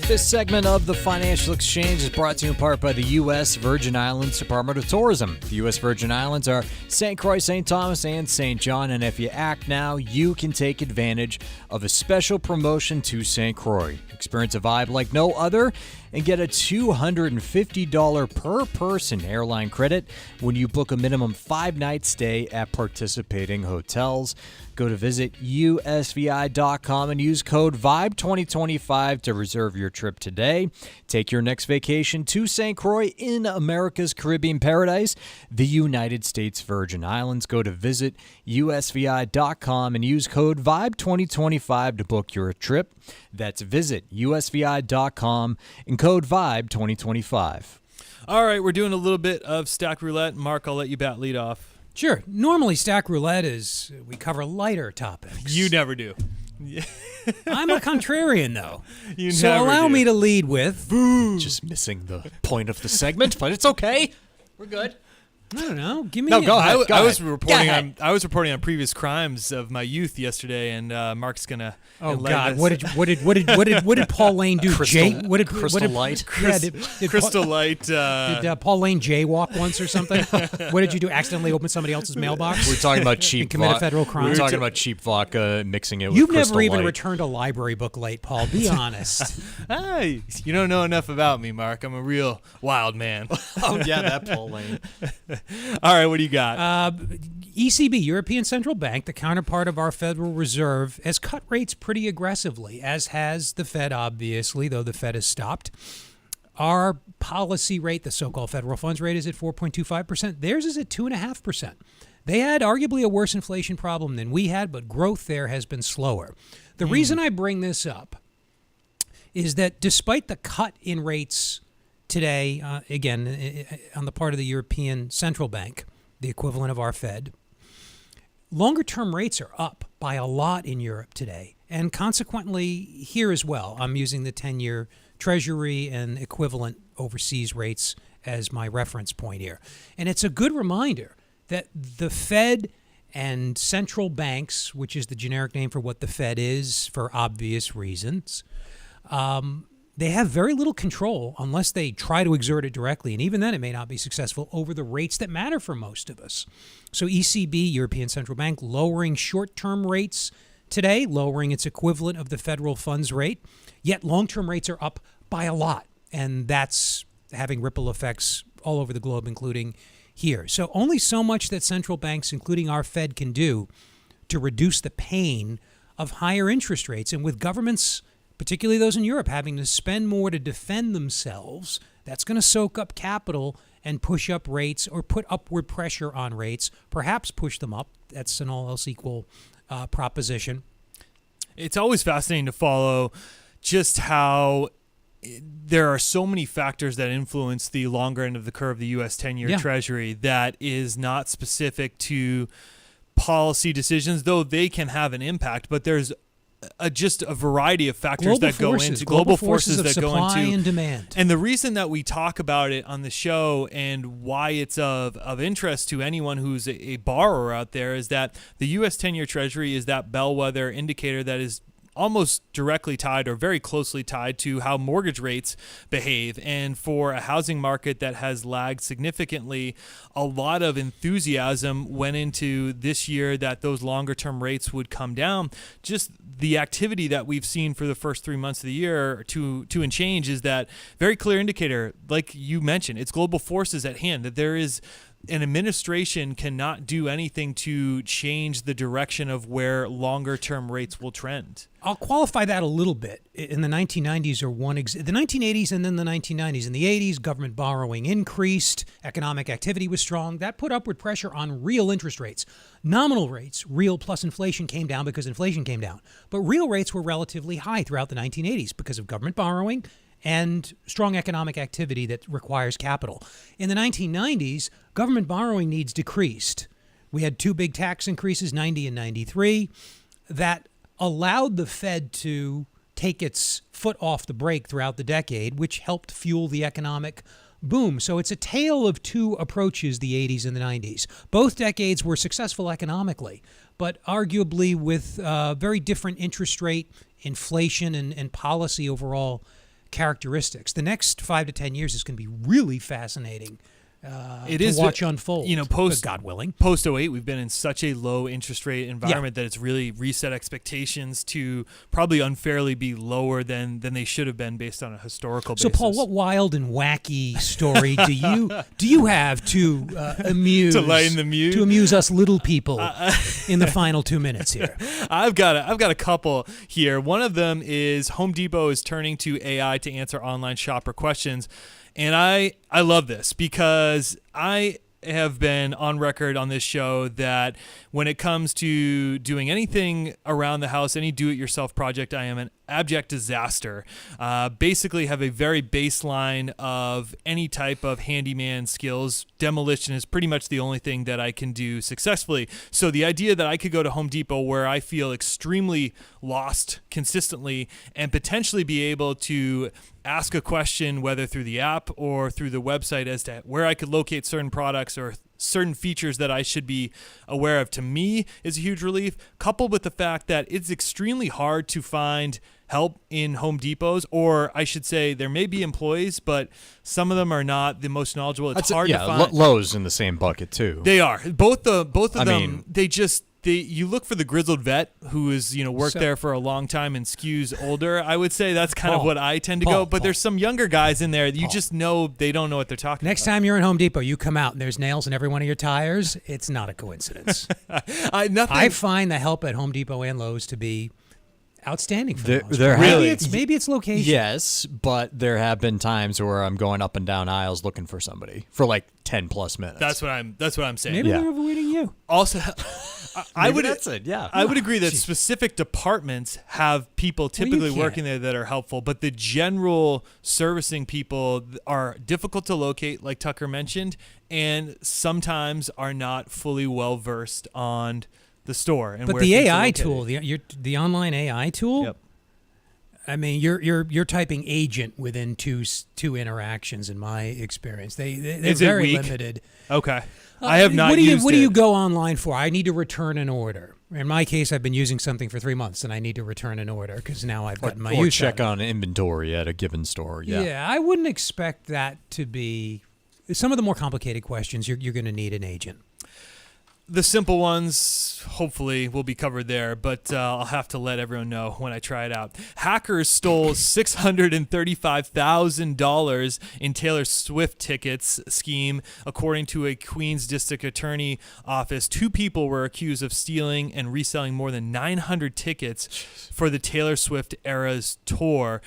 This segment of the Financial Exchange is brought to you in part by the U.S. Virgin Islands Department of Tourism. The U.S. Virgin Islands are St. Croix, St. Thomas, and St. John, and if you act now, you can take advantage of a special promotion to St. Croix. Experience a vibe like no other and get a $250 per person airline credit when you book a minimum 5-night stay at participating hotels. Go to visit usvi.com and use code VIBE2025 to reserve your trip today. Take your next vacation to St. Croix in America's Caribbean paradise, the United States Virgin Islands. Go to visit usvi.com and use code VIBE2025 to book your trip. That's visit usvi.com and code VIBE2025. All right, we're doing a little bit of Stack Roulette. Mark, I'll let you bat lead off. Sure. Normally, Stack Roulette is we cover lighter topics. You never do. I'm a contrarian, though. You so never allow do. me to lead with... Just missing the point of the segment, but it's okay. We're good. I don't know. Give me No, go ahead. I was reporting on previous crimes of my youth yesterday, and Mark's gonna. Oh God! What did Paul Lane do? Crystal Light. Crystal Light. Did Paul Lane jaywalk once or something? What did you do? Accidentally open somebody else's mailbox? We're talking about cheap commit a federal crime. We're talking about cheap vodka, mixing it with You've Crystal never even Light. returned a library book late, Paul. Be honest. Hey, you don't know enough about me, Mark. I'm a real wild man. Oh yeah, that Paul Lane. All right, what do you got? ECB, European Central Bank, the counterpart of our Federal Reserve, has cut rates pretty aggressively, as has the Fed, obviously, though the Fed has stopped. Our policy rate, the so-called federal funds rate, is at 4.25%. Theirs is at 2.5%. They had arguably a worse inflation problem than we had, but growth there has been slower. The reason I bring this up is that despite the cut in rates today, again, on the part of the European Central Bank, the equivalent of our Fed, longer-term rates are up by a lot in Europe today, and consequently here as well. I'm using the 10-year Treasury and equivalent overseas rates as my reference point here. And it's a good reminder that the Fed and central banks, which is the generic name for what the Fed is for obvious reasons, they have very little control unless they try to exert it directly, and even then it may not be successful, over the rates that matter for most of us. So ECB, European Central Bank, lowering short-term rates today, lowering its equivalent of the federal funds rate, yet long-term rates are up by a lot, and that's having ripple effects all over the globe, including here. So only so much that central banks, including our Fed, can do to reduce the pain of higher interest rates, and with governments, particularly those in Europe, having to spend more to defend themselves, that's going to soak up capital and push up rates or put upward pressure on rates, perhaps push them up. That's an all else equal proposition. It's always fascinating to follow just how there are so many factors that influence the longer end of the curve, the U.S. 10-year Treasury, that is not specific to policy decisions, though they can have an impact, but there's just a variety of factors that go into global forces that go into supply and demand. And the reason that we talk about it on the show and why it's of interest to anyone who's a borrower out there is that the U.S. 10-year Treasury is that bellwether indicator that is almost directly tied or very closely tied to how mortgage rates behave. And for a housing market that has lagged significantly, a lot of enthusiasm went into this year that those longer term rates would come down. Just the activity that we've seen for the first 3 months of the year, two and change, is that very clear indicator, like you mentioned, it's global forces at hand, that there is an administration cannot do anything to change the direction of where longer-term rates will trend. I'll qualify that a little bit. In the 1990s are the 1980s and then the 1990s. In the 80s, government borrowing increased, economic activity was strong. That put upward pressure on real interest rates. Nominal rates, real plus inflation, came down because inflation came down. But real rates were relatively high throughout the 1980s because of government borrowing and strong economic activity that requires capital. In the 1990s, government borrowing needs decreased. We had two big tax increases, 90 and 93, that allowed the Fed to take its foot off the brake throughout the decade, which helped fuel the economic boom. So it's a tale of two approaches, the 80s and the 90s. Both decades were successful economically, but arguably with very different interest rate, inflation, and policy overall characteristics. The next 5 to 10 years is going to be really fascinating. It to is watch unfold. God willing. Post 08, we've been in such a low interest rate environment that it's really reset expectations to probably unfairly be lower than they should have been based on a historical basis. So, Paul, what wild and wacky story do you have to amuse to lighten the mood, to amuse us little people in the final 2 minutes here? I've got a couple here. One of them is Home Depot is turning to AI to answer online shopper questions. And I love this because I have been on record on this show that when it comes to doing anything around the house, any do-it-yourself project, I am an abject disaster. Basically have a very baseline of any type of handyman skills. Demolition is pretty much the only thing that I can do successfully. So the idea that I could go to Home Depot where I feel extremely lost consistently and potentially be able to ask a question, whether through the app or through the website, as to where I could locate certain products or certain features that I should be aware of, to me is a huge relief, coupled with the fact that it's extremely hard to find help in Home Depots, or I should say there may be employees, but some of them are not the most knowledgeable. It's hard to find. Lowe's in the same bucket too. They are. Both of them, you look for the grizzled vet who is, worked there for a long time and skews older. I would say that's kind of what I tend to go. But there's some younger guys in there that you just know they don't know what they're talking about. Next time you're in Home Depot, you come out and there's nails in every one of your tires. It's not a coincidence. I find the help at Home Depot and Lowe's to be outstanding for the most part. Maybe it's location. Yes, but there have been times where I'm going up and down aisles looking for somebody for like 10 plus minutes. That's what I'm saying. Maybe they're avoiding you. Also, I would agree that Jeez. specific departments have people typically working there that are helpful, but the general servicing people are difficult to locate, like Tucker mentioned, and sometimes are not fully well versed on the store. And but the AI tool, the online AI tool. Yep. I mean, you're typing agent within two interactions. In my experience, they're very limited. Okay, I have not. What do you go online for? I need to return an order. In my case, I've been using something for 3 months, and I need to return an order because now I've gotten my use check out of it. on inventory at a given store. Yeah, I wouldn't expect that to be some of the more complicated questions. You're going to need an agent. The simple ones, hopefully, will be covered there, but I'll have to let everyone know when I try it out. Hackers stole $635,000 in Taylor Swift tickets scheme, according to a Queens District Attorney office. 2 people were accused of stealing and reselling more than 900 tickets for the Taylor Swift Eras tour.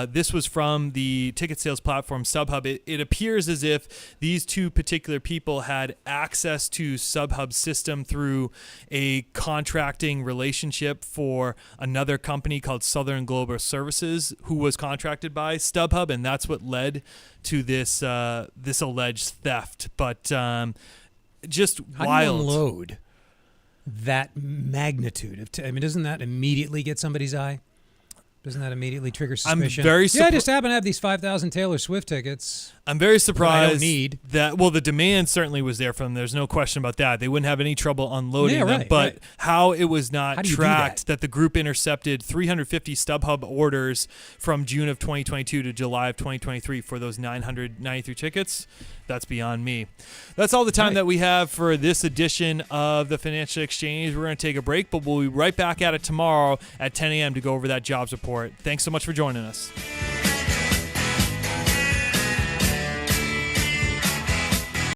This was from the ticket sales platform StubHub. It appears as if these 2 particular people had access to StubHub's system through a contracting relationship for another company called Southern Global Services, who was contracted by StubHub, and that's what led to this alleged theft. But just How wild. do you unload that magnitude of? Doesn't that immediately get somebody's eye? Doesn't that immediately trigger suspicion? I'm very I just happen to have these 5,000 Taylor Swift tickets. I'm very surprised I don't need. that. Well, the demand certainly was there from them. There's no question about that. They wouldn't have any trouble unloading them. But how it was not tracked that the group intercepted 350 StubHub orders from June of 2022 to July of 2023 for those 993 tickets, that's beyond me. That's all the time that we have for this edition of the Financial Exchange. We're going to take a break, but we'll be right back at it tomorrow at 10 a.m. to go over that jobs report. Thanks so much for joining us.